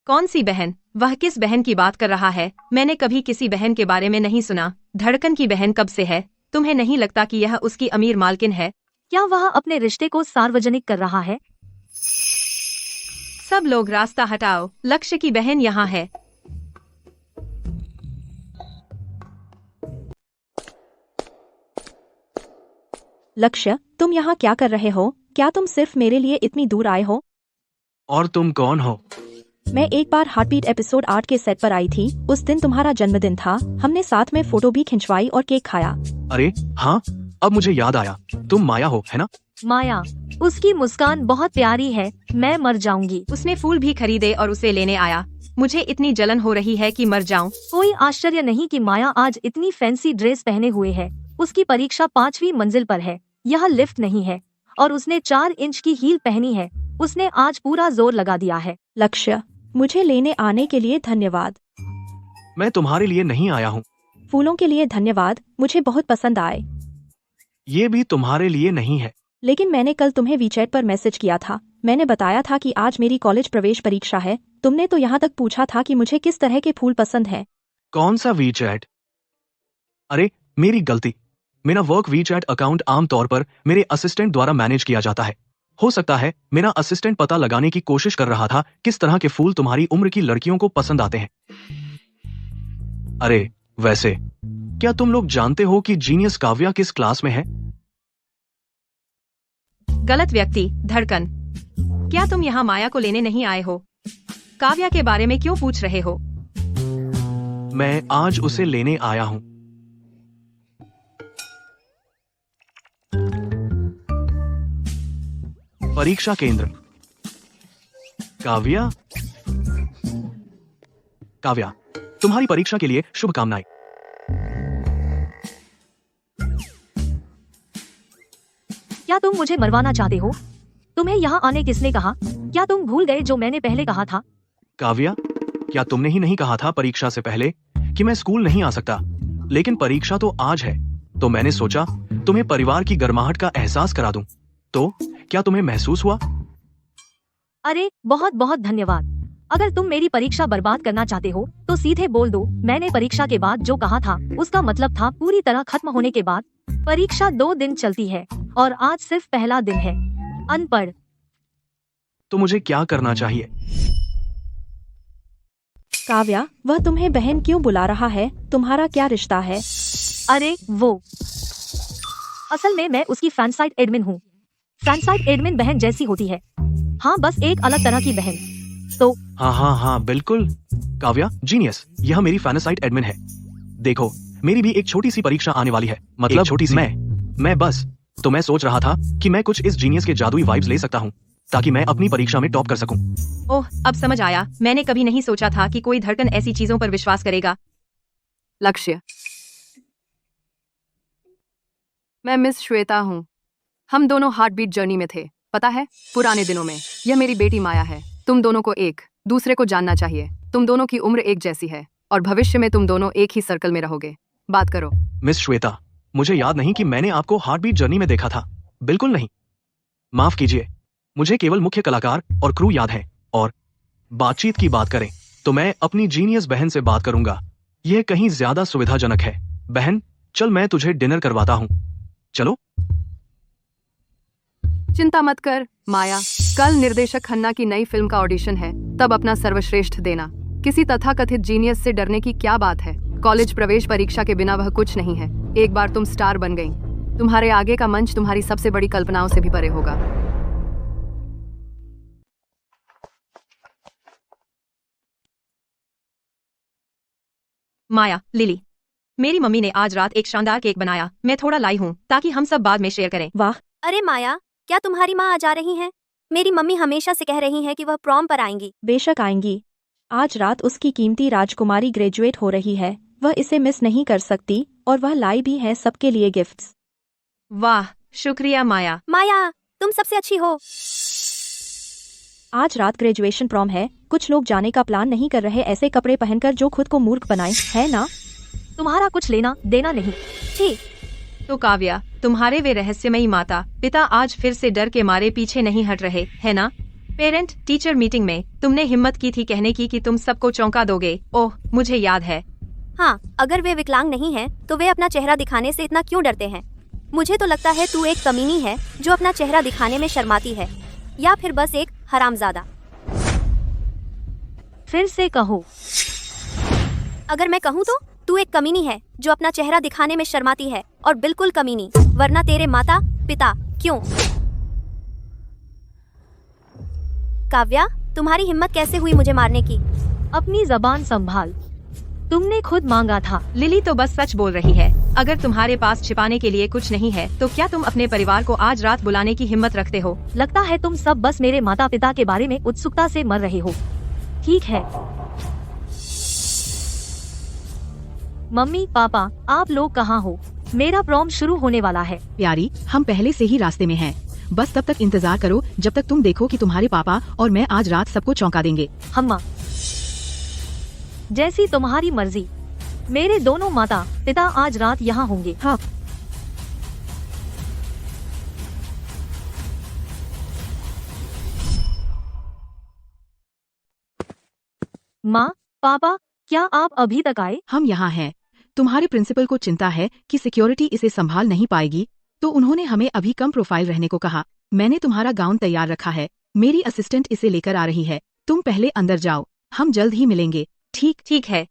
E: कौन सी बहन? वह किस बहन की बात कर रहा है? मैंने कभी किसी बहन के बारे में नहीं सुना। धड़कन की बहन कब से है? तुम्हें नहीं लगता कि यह उसकी अमीर मालकिन है?
B: क्या वह अपने रिश्ते को सार्वजनिक कर रहा है?
E: सब लोग रास्ता हटाओ, लक्ष्य की बहन यहाँ है।
G: लक्ष्य, तुम यहाँ क्या कर रहे हो? क्या तुम सिर्फ मेरे लिए इतनी दूर आए हो?
M: और तुम कौन हो?
G: मैं एक बार हार्टबीट एपिसोड 8 के सेट पर आई थी। उस दिन तुम्हारा जन्मदिन था। हमने साथ में फोटो भी खिंचवाई और केक खाया।
M: अरे हाँ, अब मुझे याद आया, तुम माया हो, है ना?
B: माया? उसकी मुस्कान बहुत प्यारी है। मैं मर जाऊंगी।
E: उसने फूल भी खरीदे और उसे लेने आया। मुझे इतनी जलन हो रही है कि मर जाऊं।
B: कोई आश्चर्य नहीं कि माया आज इतनी फैंसी ड्रेस पहने हुए है। उसकी परीक्षा 5वीं मंजिल पर है। यह लिफ्ट नहीं है और उसने 4 इंच की हील पहनी है। उसने आज पूरा जोर लगा दिया है।
G: लक्ष्य, मुझे लेने आने के लिए धन्यवाद।
M: मैं तुम्हारे लिए नहीं आया हूँ।
G: फूलों के लिए धन्यवाद, मुझे बहुत पसंद आए।
M: ये भी तुम्हारे लिए नहीं है।
G: लेकिन मैंने कल तुम्हें वीचैट पर मैसेज किया था। मैंने बताया था कि आज मेरी कॉलेज प्रवेश परीक्षा है। तुमने तो यहाँ तक पूछा था कि मुझे किस तरह के फूल पसंद है।
M: कौन सा वीचैट? अरे मेरी गलती। मेरा वर्क वीचैट अकाउंट आमतौर पर मेरे असिस्टेंट द्वारा मैनेज किया जाता है। हो सकता है मेरा असिस्टेंट पता लगाने की कोशिश कर रहा था किस तरह के फूल तुम्हारी उम्र की लड़कियों को पसंद आते हैं। अरे वैसे, क्या तुम लोग जानते हो कि जीनियस काव्या किस क्लास में है?
E: गलत व्यक्ति। धड़कन, क्या तुम यहाँ माया को लेने नहीं आए हो? काव्या के बारे में क्यों पूछ रहे हो?
M: मैं आज उसे लेने आया हूँ। परीक्षा केंद्र। काव्या, काव्या, तुम्हारी परीक्षा के लिए शुभकामनाएं।
B: क्या तुम मुझे मरवाना चाहते हो? तुम्हें यहाँ आने किसने कहा? क्या तुम भूल गए जो मैंने पहले कहा था?
M: काव्या, क्या तुमने ही नहीं कहा था परीक्षा से पहले कि मैं स्कूल नहीं आ सकता? लेकिन परीक्षा तो आज है, तो मैंने सोचा तुम्हें परिवार की गर्माहट का एहसास करा दूं। तो क्या तुम्हें महसूस हुआ?
B: अरे बहुत बहुत धन्यवाद। अगर तुम मेरी परीक्षा बर्बाद करना चाहते हो तो सीधे बोल दो। मैंने परीक्षा के बाद जो कहा था उसका मतलब था पूरी तरह खत्म होने के बाद। परीक्षा 2 दिन चलती है और आज सिर्फ पहला दिन है। अनपढ़।
M: तो मुझे क्या करना चाहिए?
G: काव्या, वह तुम्हें बहन क्यों बुला रहा है? तुम्हारा क्या रिश्ता है?
B: अरे वो, असल में मैं उसकी फैन साइट एडमिन हूँ। फैन साइट एडमिन बहन जैसी होती है। हाँ, बस एक अलग तरह की बहन। तो
M: हाँ बिल्कुल। काव्या, जीनियस, यह मेरी फैनसाइट एडमिन है। देखो, मेरी भी एक छोटी सी परीक्षा आने वाली है। मतलब छोटी सी। मैं बस, तो मैं सोच रहा था कि मैं कुछ इस जीनियस के जादुई वाइब्स ले सकता हूँ ताकि मैं अपनी परीक्षा में टॉप कर सकूं।
E: ओह, अब समझ आया। मैंने कभी नहीं सोचा था कि कोई धड़कन ऐसी चीजों पर विश्वास करेगा।
L: लक्ष्य, मैं मिस श्वेता हूँ। हम दोनों हार्टबीट जर्नी में थे, पता है, पुराने दिनों में। यह मेरी बेटी माया है। तुम दोनों को एक दूसरे को जानना चाहिए। तुम दोनों की उम्र एक जैसी है और भविष्य में तुम दोनों एक ही सर्कल में रहोगे। बात करो।
M: मिस श्वेता, मुझे याद नहीं कि मैंने आपको हार्टबीट जर्नी में देखा था। बिल्कुल नहीं। माफ कीजिए, मुझे केवल मुख्य कलाकार और क्रू याद है। और बातचीत की बात करें तो मैं अपनी जीनियस बहन से बात करूंगा। यह कहीं ज्यादा सुविधाजनक है। बहन, चल मैं तुझे डिनर करवाता हूँ। चलो।
L: चिंता मत कर माया, कल निर्देशक खन्ना की नई फिल्म का ऑडिशन है, तब अपना सर्वश्रेष्ठ देना। किसी तथाकथित जीनियस से डरने की क्या बात है? कॉलेज प्रवेश परीक्षा के बिना वह कुछ नहीं है। एक बार तुम स्टार बन गई, तुम्हारे आगे का मंच तुम्हारी सबसे बड़ी कल्पनाओं से भी परे होगा।
E: माया, लिली, मेरी मम्मी ने आज रात एक शानदार केक बनाया, मैं थोड़ा लाई हूँ ताकि हम सब बाद में शेयर करें।
G: वाह,
F: अरे माया, क्या तुम्हारी माँ आज आ रही हैं? मेरी मम्मी हमेशा से कह रही हैं कि वह प्रॉम पर आएंगी।
G: बेशक आएंगी। आज रात उसकी कीमती राजकुमारी ग्रेजुएट हो रही है, वह इसे मिस नहीं कर सकती और वह लाई भी है सबके लिए गिफ्ट्स।
E: वाह, शुक्रिया माया।
F: माया, तुम सबसे अच्छी हो।
G: आज रात ग्रेजुएशन प्रॉम है, कुछ लोग जाने का प्लान नहीं कर रहे ऐसे कपड़े पहनकर जो खुद को मूर्ख बनाए, है ना?
B: तुम्हारा कुछ लेना देना नहीं।
F: ठीक।
E: तो काव्या, तुम्हारे वे रहस्यमयी माता पिता आज फिर से डर के मारे पीछे नहीं हट रहे, है ना? पेरेंट टीचर मीटिंग में तुमने हिम्मत की थी कहने की कि तुम सबको चौंका दोगे। ओह, मुझे याद है।
F: हाँ, अगर वे विकलांग नहीं हैं, तो वे अपना चेहरा दिखाने से इतना क्यों डरते हैं? मुझे तो लगता है तू एक कमीनी है जो अपना चेहरा दिखाने में शर्माती है, या फिर बस एक हरामजादा।
B: फिर से कहो।
F: अगर मैं कहूँ तो तू एक कमीनी है जो अपना चेहरा दिखाने में शर्माती है, और बिल्कुल कमीनी, वरना तेरे माता पिता क्यों? काव्या, तुम्हारी हिम्मत कैसे हुई मुझे मारने की?
B: अपनी जबान संभाल, तुमने खुद मांगा था।
E: लिली तो बस सच बोल रही है। अगर तुम्हारे पास छिपाने के लिए कुछ नहीं है तो क्या तुम अपने परिवार को आज रात बुलाने की हिम्मत रखते हो?
B: लगता है तुम सब बस मेरे माता पिता के बारे में उत्सुकता से मर रहे हो। ठीक है मम्मी पापा, आप लोग कहाँ हो? मेरा प्रॉम शुरू होने वाला है।
K: प्यारी, हम पहले से ही रास्ते में हैं। बस तब तक इंतजार करो जब तक तुम देखो कि तुम्हारे पापा और मैं आज रात सबको चौंका देंगे।
B: हम्मा, जैसी तुम्हारी मर्जी। मेरे दोनों माता पिता आज रात यहाँ होंगे।
G: हाँ।
B: माँ पापा, क्या आप अभी तक आए?
K: हम यहाँ हैं। तुम्हारे प्रिंसिपल को चिंता है कि सिक्योरिटी इसे संभाल नहीं पाएगी, तो उन्होंने हमें अभी कम प्रोफाइल रहने को कहा। मैंने तुम्हारा गाउन तैयार रखा है, मेरी असिस्टेंट इसे लेकर आ रही है। तुम पहले अंदर जाओ, हम जल्द ही मिलेंगे।
E: ठीक है।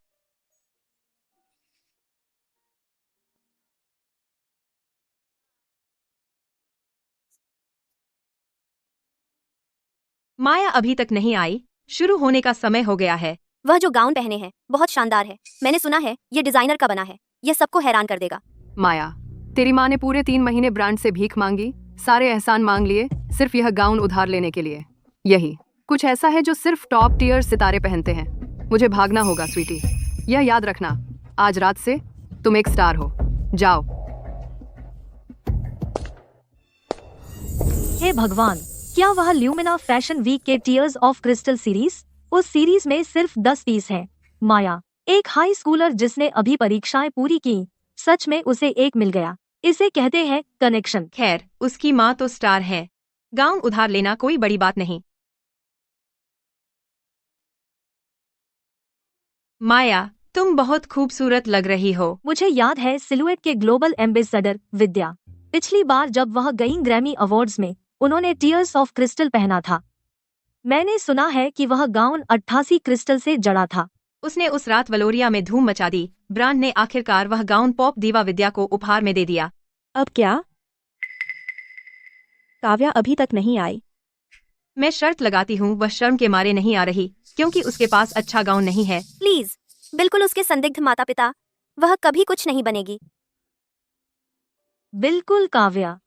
E: माया अभी तक नहीं आई, शुरू होने का समय हो गया है।
F: वह जो गाउन पहने हैं बहुत शानदार है। मैंने सुना है ये डिजाइनर का बना है। यह सबको हैरान कर देगा।
L: माया, तेरी माँ ने पूरे 3 महीने ब्रांड से भीख मांगी, सारे एहसान मांग लिए, सिर्फ यह गाउन उधार लेने के लिए। यही कुछ ऐसा है जो सिर्फ टॉप टियर सितारे पहनते हैं। मुझे भागना होगा स्वीटी, यह याद रखना, आज रात से तुम एक स्टार हो। जाओ।
B: हे भगवान, क्या वह ल्यूमिना फैशन वीक के टीयर्स ऑफ क्रिस्टल सीरीज? उस सीरीज में सिर्फ 10 पीस हैं। माया, एक हाई स्कूलर जिसने अभी परीक्षाएं पूरी की, सच में उसे एक मिल गया। इसे कहते हैं कनेक्शन।
E: खैर, उसकी माँ तो स्टार है। गाउन उधार लेना कोई बड़ी बात नहीं। माया, तुम बहुत खूबसूरत लग रही हो।
B: मुझे याद है सिलुएट के ग्लोबल एम्बेसडर विद्या, पिछली बार जब वह गई ग्रैमी अवार्ड्स में, उन्होंने टीयर्स ऑफ क्रिस्टल पहना था। मैंने सुना है कि वह गाउन 88 क्रिस्टल से जड़ा था।
E: उसने उस रात वलोरिया में धूम मचा दी। ब्रांड ने आखिरकार वह गाउन पॉप दीवा विद्या को उपहार में दे दिया।
G: अब क्या? काव्या अभी तक नहीं आई।
E: मैं शर्त लगाती हूँ वह शर्म के मारे नहीं आ रही, क्योंकि उसके पास अच्छा गाउन नहीं है।
F: प्लीज, बिल्कुल उसके संदिग्ध माता पिता, वह कभी कुछ नहीं बनेगी।
B: बिल्कुल काव्या।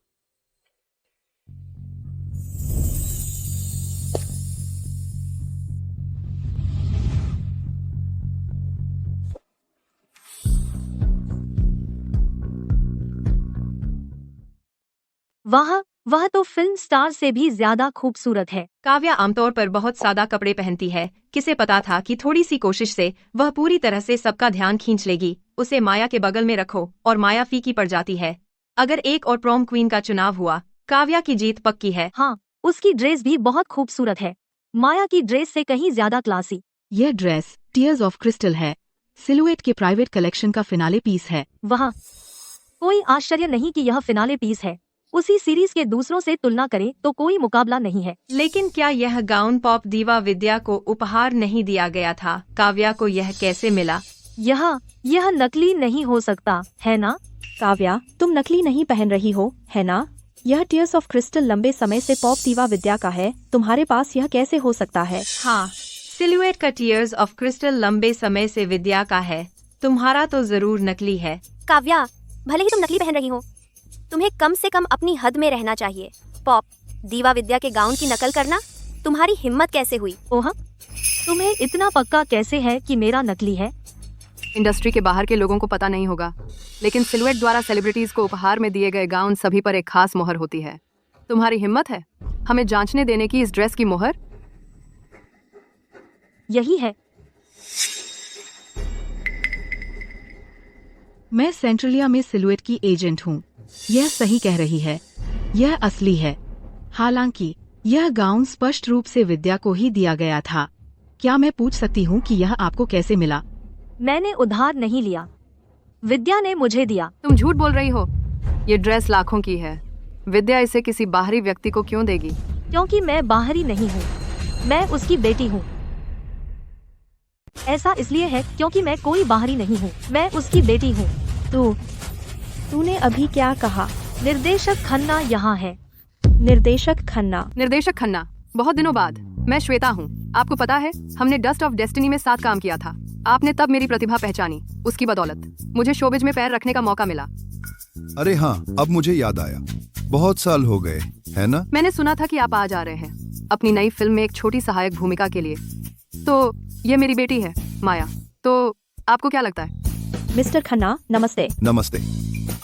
B: वह तो फिल्म स्टार से भी ज्यादा खूबसूरत है।
E: काव्या आमतौर पर बहुत सादा कपड़े पहनती है। किसे पता था कि थोड़ी सी कोशिश से वह पूरी तरह से सबका ध्यान खींच लेगी। उसे माया के बगल में रखो और माया फीकी पड़ जाती है। अगर एक और प्रॉम क्वीन का चुनाव हुआ, काव्या की जीत पक्की है।
B: हाँ, उसकी ड्रेस भी बहुत खूबसूरत है, माया की ड्रेस से कहीं ज्यादा क्लासी।
K: यह ड्रेस टीयर्स ऑफ क्रिस्टल है, सिलुएट के प्राइवेट कलेक्शन का फिनाले पीस है।
B: वहाँ कोई आश्चर्य नहीं कि यह फिनाले पीस है। उसी सीरीज के दूसरों से तुलना करें तो कोई मुकाबला नहीं है।
E: लेकिन क्या यह गाउन पॉप दीवा विद्या को उपहार नहीं दिया गया था? काव्या को यह कैसे मिला?
B: यह नकली नहीं हो सकता, है ना?
G: काव्या, तुम नकली नहीं पहन रही हो, है ना? यह टीयर्स ऑफ क्रिस्टल लंबे समय से पॉप दीवा विद्या का है। तुम्हारे पास यह कैसे हो सकता है?
E: हाँ, सिलुएट का टीयर्स ऑफ क्रिस्टल लंबे समय से विद्या का है। तुम्हारा तो जरूर नकली है।
F: काव्या, भले ही तुम नकली पहन रही हो, तुम्हें कम से कम अपनी हद में रहना चाहिए। पॉप, दीवा विद्या के गाउन की नकल करना, तुम्हारी हिम्मत कैसे हुई?
B: ओह, तुम्हें इतना पक्का कैसे है कि मेरा नकली है?
L: इंडस्ट्री के बाहर के लोगों को पता नहीं होगा, लेकिन सिलुएट द्वारा सेलिब्रिटीज को उपहार में दिए गए गाउन सभी पर एक खास मोहर होती है। तुम्हारी हिम्मत है हमें जांचने देने की इस ड्रेस की मोहर?
B: यही है।
K: मैं सेंट्रलिया में सिलुएट की एजेंट हूँ। यह सही कह रही है, यह असली है। हालांकि यह गाउन स्पष्ट रूप से विद्या को ही दिया गया था। क्या मैं पूछ सकती हूँ कि यह आपको कैसे मिला?
B: मैंने उधार नहीं लिया, विद्या ने मुझे दिया।
L: तुम झूठ बोल रही हो। ये ड्रेस लाखों की है। विद्या इसे किसी बाहरी व्यक्ति को क्यों देगी?
B: क्योंकि मैं बाहरी नहीं हूँ, मैं उसकी बेटी हूँ। ऐसा इसलिए है क्योंकि मैं कोई बाहरी नहीं हूँ, मैं उसकी बेटी हूँ।
G: तूने अभी क्या कहा?
B: निर्देशक खन्ना यहाँ है।
G: निर्देशक खन्ना?
L: निर्देशक खन्ना, बहुत दिनों बाद। मैं श्वेता हूँ। आपको पता है, हमने डस्ट ऑफ डेस्टिनी में साथ काम किया था। आपने तब मेरी प्रतिभा पहचानी। उसकी बदौलत मुझे शोबिज में पैर रखने का मौका मिला।
A: अरे हाँ, अब मुझे याद आया, बहुत साल हो गए, है ना?
L: मैंने सुना था कि आप आज आ रहे हैं अपनी नई फिल्म में एक छोटी सहायक भूमिका के लिए। तो ये मेरी बेटी है माया। तो आपको क्या लगता है?
G: मिस्टर खन्ना, नमस्ते।
A: नमस्ते।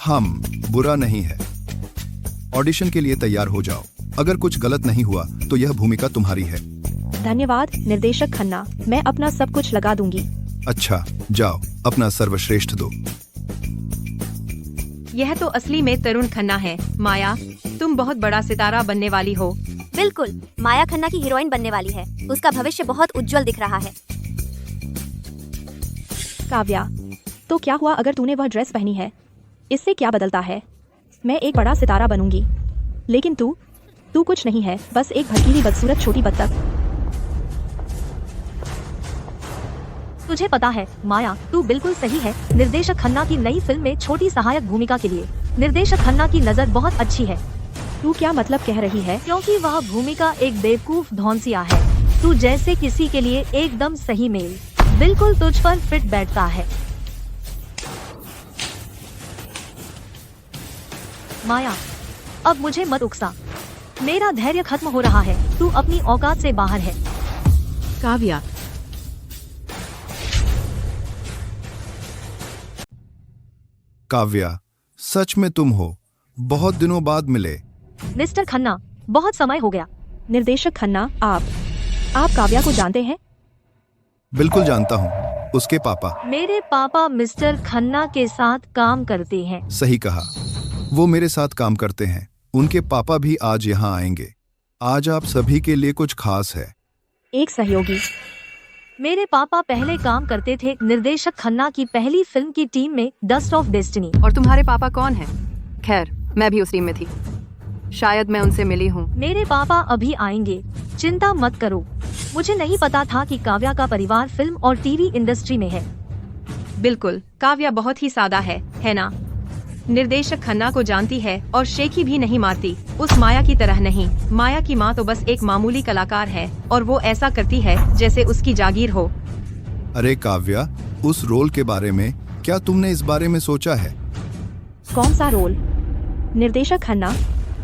A: हम बुरा नहीं है। ऑडिशन के लिए तैयार हो जाओ। अगर कुछ गलत नहीं हुआ तो यह भूमिका तुम्हारी है।
G: धन्यवाद निर्देशक खन्ना, मैं अपना सब कुछ लगा दूंगी।
A: अच्छा, जाओ, अपना सर्वश्रेष्ठ दो।
E: यह तो असली में तरुण खन्ना है। माया, तुम बहुत बड़ा सितारा बनने वाली हो।
F: बिल्कुल, माया खन्ना की हीरोइन बनने वाली है। उसका भविष्य बहुत उज्जवल दिख रहा है।
G: काव्या, तो क्या हुआ अगर तूने वह ड्रेस पहनी है? इससे क्या बदलता है? मैं एक बड़ा सितारा बनूंगी, लेकिन तू कुछ नहीं है, बस एक भड़कीली बदसूरत छोटी बत्तख।
B: तुझे पता है माया, तू बिल्कुल सही है। निर्देशक खन्ना की नई फिल्म में छोटी सहायक भूमिका के लिए निर्देशक खन्ना की नजर बहुत अच्छी है।
G: तू क्या मतलब कह रही है?
B: क्योंकि वह भूमिका एक बेवकूफ धौंसिया है। तू जैसे किसी के लिए एकदम सही मेल, बिल्कुल तुझ पर फिट बैठता है। माया, अब मुझे मत उकसा, मेरा धैर्य खत्म हो रहा है। तू अपनी औकात से बाहर है।
K: काव्या,
A: काव्या, सच में तुम हो? बहुत दिनों बाद मिले।
B: मिस्टर खन्ना, बहुत समय हो गया।
G: निर्देशक खन्ना, आप काव्या को जानते हैं?
A: बिल्कुल जानता हूँ, उसके पापा।
B: मेरे पापा मिस्टर खन्ना के साथ काम करते हैं।
A: सही कहा, वो मेरे साथ काम करते हैं। उनके पापा भी आज यहाँ आएंगे। आज आप सभी के लिए कुछ खास है।
G: एक सहयोगी।
B: मेरे पापा पहले काम करते थे निर्देशक खन्ना की पहली फिल्म की टीम में, डस्ट ऑफ डेस्टिनी।
L: और तुम्हारे पापा कौन हैं? खैर, मैं भी उस टीम में थी। शायद मैं उनसे मिली हूँ।
B: मेरे पापा अभी आएंगे, चिंता मत करो। मुझे नहीं पता था कि काव्या का परिवार फिल्म और टीवी इंडस्ट्री में है।
E: बिल्कुल, काव्या बहुत ही सादा है ना? निर्देशक खन्ना को जानती है और शेखी भी नहीं मारती, उस माया की तरह नहीं। माया की माँ तो बस एक मामूली कलाकार है और वो ऐसा करती है जैसे उसकी जागीर हो।
A: अरे काव्या, उस रोल के बारे में क्या तुमने इस बारे में सोचा है?
G: कौन सा रोल? निर्देशक खन्ना,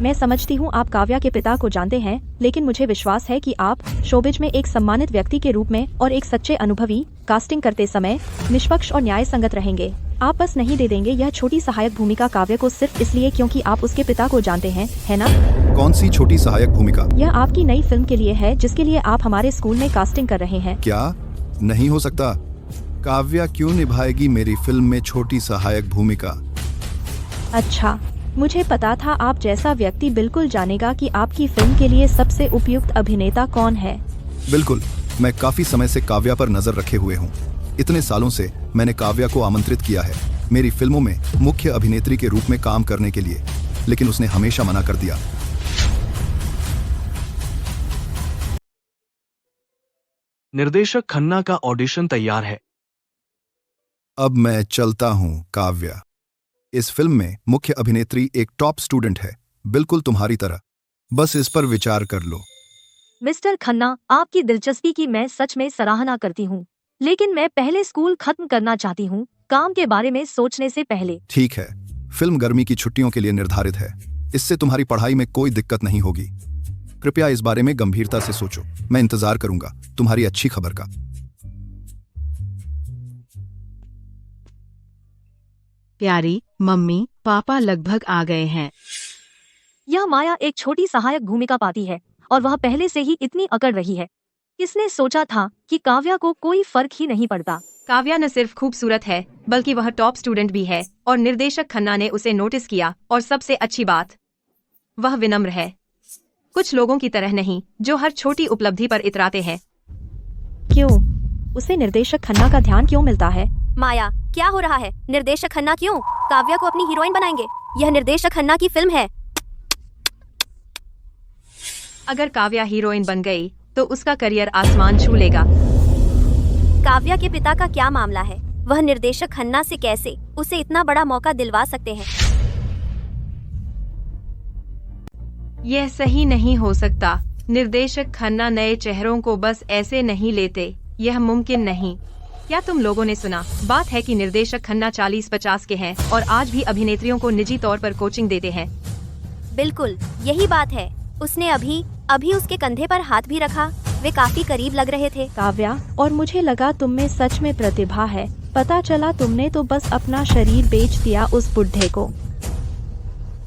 G: मैं समझती हूँ आप काव्या के पिता को जानते हैं, लेकिन मुझे विश्वास है कि आप शोबिज में एक सम्मानित व्यक्ति के रूप में और एक सच्चे अनुभवी कास्टिंग करते समय निष्पक्ष और न्याय संगत रहेंगे। आप बस नहीं दे देंगे यह छोटी सहायक भूमिका काव्या को सिर्फ इसलिए क्योंकि आप उसके पिता को जानते हैं, है ना?
A: कौन सी छोटी सहायक भूमिका?
G: यह आपकी नई फिल्म के लिए है जिसके लिए आप हमारे स्कूल में कास्टिंग कर रहे हैं।
A: क्या? नहीं हो सकता। काव्या क्यों निभाएगी मेरी फिल्म में छोटी सहायक भूमिका?
G: अच्छा, मुझे पता था आप जैसा व्यक्ति बिल्कुल जानेगा कि आपकी फिल्म के लिए सबसे उपयुक्त अभिनेता कौन है।
A: बिल्कुल, मैं काफी समय से काव्या पर नजर रखे हुए हूँ। इतने सालों से मैंने काव्या को आमंत्रित किया है मेरी फिल्मों में मुख्य अभिनेत्री के रूप में काम करने के लिए, लेकिन उसने हमेशा मना कर दिया।
M: निर्देशक खन्ना का ऑडिशन तैयार है।
A: अब मैं चलता हूँ काव्या। इस फिल्म में मुख्य अभिनेत्री एक टॉप स्टूडेंट है, बिल्कुल तुम्हारी तरह। बस इस पर विचार कर लो।
B: मिस्टर खन्ना, आपकी दिलचस्पी की मैं सच में सराहना करती हूँ। लेकिन मैं पहले स्कूल खत्म करना चाहती हूँ, काम के बारे में सोचने से पहले।
A: ठीक है, फिल्म गर्मी की छुट्टियों के लिए निर्धारित है। इससे तुम्हारी पढ़ाई में कोई दिक्कत नहीं होगी। कृपया इस बारे में गंभीरता से सोचो। मैं इंतजार करूंगा तुम्हारी अच्छी खबर का।
K: प्यारी मम्मी, पापा लगभग आ गए हैं।
B: यह माया एक छोटी सहायक भूमिका पाती है और वह पहले से ही इतनी अकड़ रही है। किसने सोचा था कि काव्या को कोई फर्क ही नहीं पड़ता।
E: काव्या न सिर्फ खूबसूरत है बल्कि वह टॉप स्टूडेंट भी है और निर्देशक खन्ना ने उसे नोटिस किया। और सबसे अच्छी बात, वह विनम्र है, कुछ लोगों की तरह नहीं जो हर छोटी उपलब्धि पर इतराते हैं।
G: क्यों? उसे निर्देशक खन्ना का ध्यान क्यों मिलता है?
F: माया, क्या हो रहा है? निर्देशक खन्ना क्यों? काव्या को अपनी हीरोइन बनाएंगे। यह निर्देशक खन्ना की फिल्म है।
E: अगर काव्या हीरोइन बन गई तो उसका करियर आसमान छू लेगा।
F: काव्या के पिता का क्या मामला है? वह निर्देशक खन्ना से कैसे उसे इतना बड़ा मौका दिलवा सकते हैं?
E: यह सही नहीं हो सकता। निर्देशक खन्ना नए चेहरों को बस ऐसे नहीं लेते। यह मुमकिन नहीं। क्या तुम लोगों ने सुना? बात है कि निर्देशक खन्ना 40-50 के हैं और आज भी अभिनेत्रियों को निजी तौर पर कोचिंग देते हैं।
F: बिल्कुल यही बात है। उसने अभी उसके कंधे पर हाथ भी रखा। वे काफी करीब लग रहे थे।
G: काव्या, और मुझे लगा तुम में सच में प्रतिभा है। पता चला तुमने तो बस अपना शरीर बेच दिया उस बुढ़े को।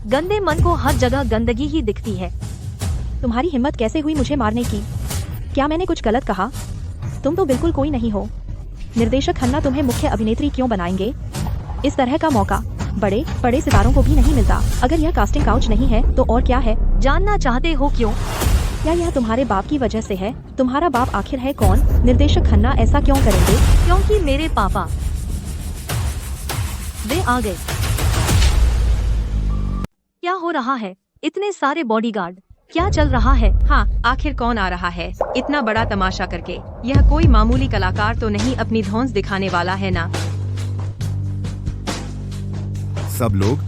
B: गंदे मन को हर जगह गंदगी ही दिखती है।
G: तुम्हारी हिम्मत कैसे हुई मुझे मारने की? क्या मैंने कुछ गलत कहा? तुम तो बिल्कुल कोई नहीं हो। निर्देशक खन्ना तुम्हें मुख्य अभिनेत्री क्यों बनाएंगे? इस तरह का मौका बड़े बड़े सितारों को भी नहीं मिलता। अगर यह कास्टिंग काउच नहीं है तो और क्या है?
B: जानना चाहते हो क्यों?
G: क्या यह तुम्हारे बाप की वजह से है? तुम्हारा बाप आखिर है कौन? निर्देशक खन्ना ऐसा क्यों करेंगे?
B: क्योंकि मेरे पापा, वे आ गए। क्या हो रहा है? इतने सारे बॉडीगार्ड, क्या चल रहा है?
E: हाँ, आखिर कौन आ रहा है इतना बड़ा तमाशा करके? यह कोई मामूली कलाकार तो नहीं अपनी धौंस दिखाने वाला है ना?
D: सब लोग,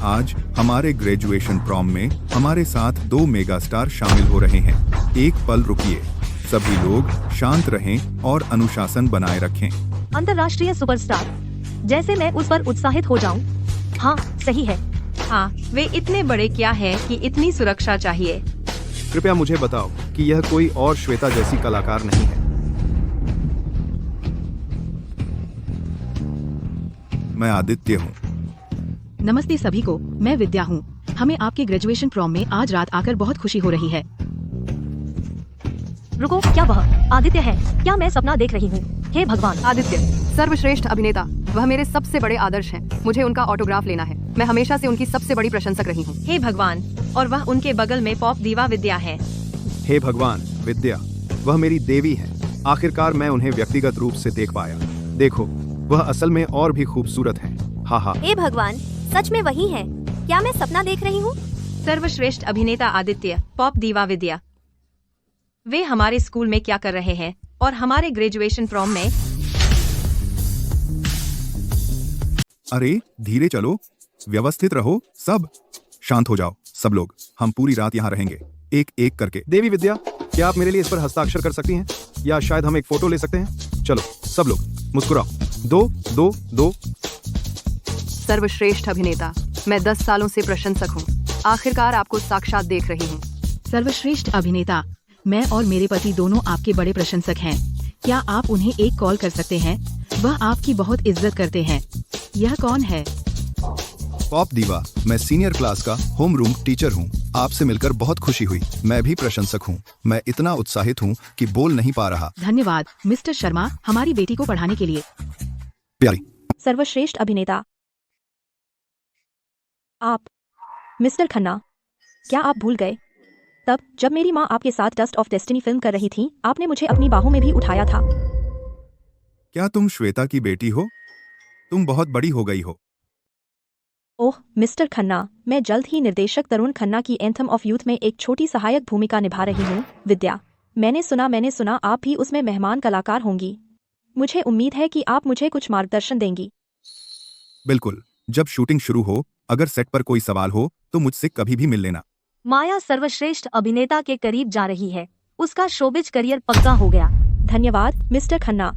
D: आज हमारे ग्रेजुएशन प्रॉम में हमारे साथ 2 मेगा स्टार शामिल हो रहे हैं। एक पल रुकिए, सभी लोग शांत रहें और अनुशासन बनाए रखें।
B: अंतर्राष्ट्रीय सुपरस्टार, जैसे मैं उस पर उत्साहित हो जाऊं। हाँ, सही है।
E: हाँ, वे इतने बड़े क्या हैं कि इतनी सुरक्षा चाहिए?
J: कृपया मुझे बताओ कि यह कोई और श्वेता जैसी कलाकार नहीं है।
D: मैं आदित्य हूँ।
K: नमस्ते सभी को, मैं विद्या हूँ। हमें आपके ग्रेजुएशन प्रॉम में आज रात आकर बहुत खुशी हो रही है।
B: रुको, क्या वह आदित्य है? क्या मैं सपना देख रही हूँ? हे भगवान!
L: आदित्य सर्वश्रेष्ठ अभिनेता, वह मेरे सबसे बड़े आदर्श हैं। मुझे उनका ऑटोग्राफ लेना है। मैं हमेशा से उनकी सबसे बड़ी प्रशंसक रही हूँ।
E: हे भगवान! और वह उनके बगल में पॉप दीवा विद्या है।
J: हे भगवान, विद्या, वह मेरी देवी है। आखिरकार मैं उन्हें व्यक्तिगत रूप से देख पाया। देखो, वह असल में और भी खूबसूरत है। हा हा।
F: हे भगवान, सच में वही है? क्या मैं सपना देख रही हूँ?
E: सर्वश्रेष्ठ अभिनेता आदित्य, पॉप दीवा विद्या, वे हमारे स्कूल में क्या कर रहे हैं और हमारे ग्रेजुएशन प्रॉम में?
D: अरे धीरे चलो, व्यवस्थित रहो, सब शांत हो जाओ। सब लोग, हम पूरी रात यहाँ रहेंगे, एक एक करके।
J: देवी विद्या, क्या आप मेरे लिए इस पर हस्ताक्षर कर सकती हैं? या शायद हम एक फोटो ले सकते हैं? चलो सब लोग मुस्कुराओ। 2 2 2।
L: सर्वश्रेष्ठ अभिनेता, मैं 10 सालों से प्रशंसक हूँ। आखिरकार आपको साक्षात देख रही हूँ।
K: सर्वश्रेष्ठ अभिनेता, मैं और मेरे पति दोनों आपके बड़े प्रशंसक हैं। क्या आप उन्हें एक कॉल कर सकते हैं? वह आपकी बहुत इज्जत करते हैं। यह कौन है?
A: पॉप दीवा, मैं सीनियर क्लास का होम रूम टीचर हूँ। आपसे मिलकर बहुत खुशी हुई। मैं भी प्रशंसक हूँ। मैं इतना उत्साहित हूँ कि बोल नहीं पा रहा।
K: धन्यवाद मिस्टर शर्मा, हमारी बेटी को पढ़ाने के लिए।
A: प्यारी।
G: सर्वश्रेष्ठ अभिनेता, आप, मिस्टर खन्ना, क्या आप भूल गए? तब जब मेरी माँ आपके साथ डस्ट ऑफ डेस्टिनी फिल्म कर रही थी, आपने मुझे अपनी बाहों में भी उठाया था।
D: क्या तुम श्वेता की बेटी हो? तुम बहुत बड़ी हो गई हो।
G: ओह मिस्टर खन्ना, मैं जल्द ही निर्देशक तरुण खन्ना की एंथम ऑफ यूथ में एक छोटी सहायक भूमिका निभा रही हूँ। विद्या, मैंने सुना आप भी उसमें मेहमान कलाकार होंगी। मुझे उम्मीद है कि आप मुझे कुछ मार्गदर्शन देंगी।
D: बिल्कुल, जब शूटिंग शुरू हो, अगर सेट पर कोई सवाल हो तो मुझसे कभी भी मिल लेना।
B: माया सर्वश्रेष्ठ अभिनेता के करीब जा रही है। उसका शोबिज करियर पक्का हो गया।
G: धन्यवाद मिस्टर खन्ना।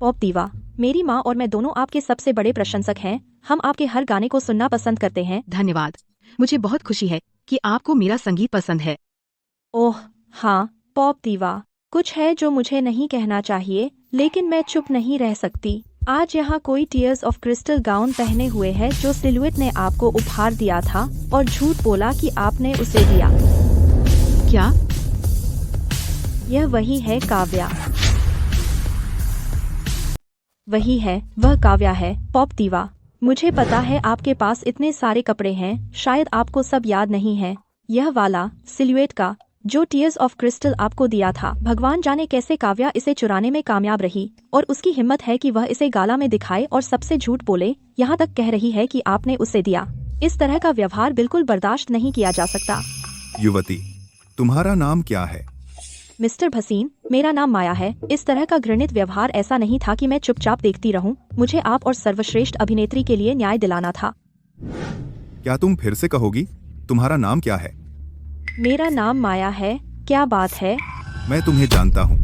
G: पॉप दीवा, मेरी माँ और मैं दोनों आपके सबसे बड़े प्रशंसक हैं। हम आपके हर गाने को सुनना पसंद करते हैं।
K: धन्यवाद। मुझे बहुत खुशी है कि आपको मेरा संगीत पसंद है।
G: ओह हाँ पॉप दीवा, कुछ है जो मुझे नहीं कहना चाहिए, लेकिन मैं चुप नहीं रह सकती। आज यहाँ कोई टीयर्स ऑफ क्रिस्टल गाउन पहने हुए है जो सिलुएट ने आपको उपहार दिया था और झूठ बोला कि आपने उसे दिया।
K: क्या?
G: यह वही है काव्या। वही है, वह काव्या है पॉप दीवा। मुझे पता है आपके पास इतने सारे कपड़े हैं, शायद आपको सब याद नहीं है। यह वाला सिलुएट का जो टीयर्स ऑफ क्रिस्टल आपको दिया था, भगवान जाने कैसे काव्या इसे चुराने में कामयाब रही और उसकी हिम्मत है कि वह इसे गाला में दिखाए और सबसे झूठ बोले, यहाँ तक कह रही है कि आपने उसे दिया। इस तरह का व्यवहार बिल्कुल बर्दाश्त नहीं किया जा सकता।
D: युवती, तुम्हारा नाम क्या है?
G: मिस्टर भसीन, मेरा नाम माया है। इस तरह का घृणित व्यवहार ऐसा नहीं था कि मैं चुपचाप देखती रहूं। मुझे आप और सर्वश्रेष्ठ अभिनेत्री के लिए न्याय दिलाना था।
D: क्या तुम फिर से कहोगी? तुम्हारा नाम क्या है?
G: मेरा नाम माया है। क्या बात है?
D: मैं तुम्हें जानता हूँ।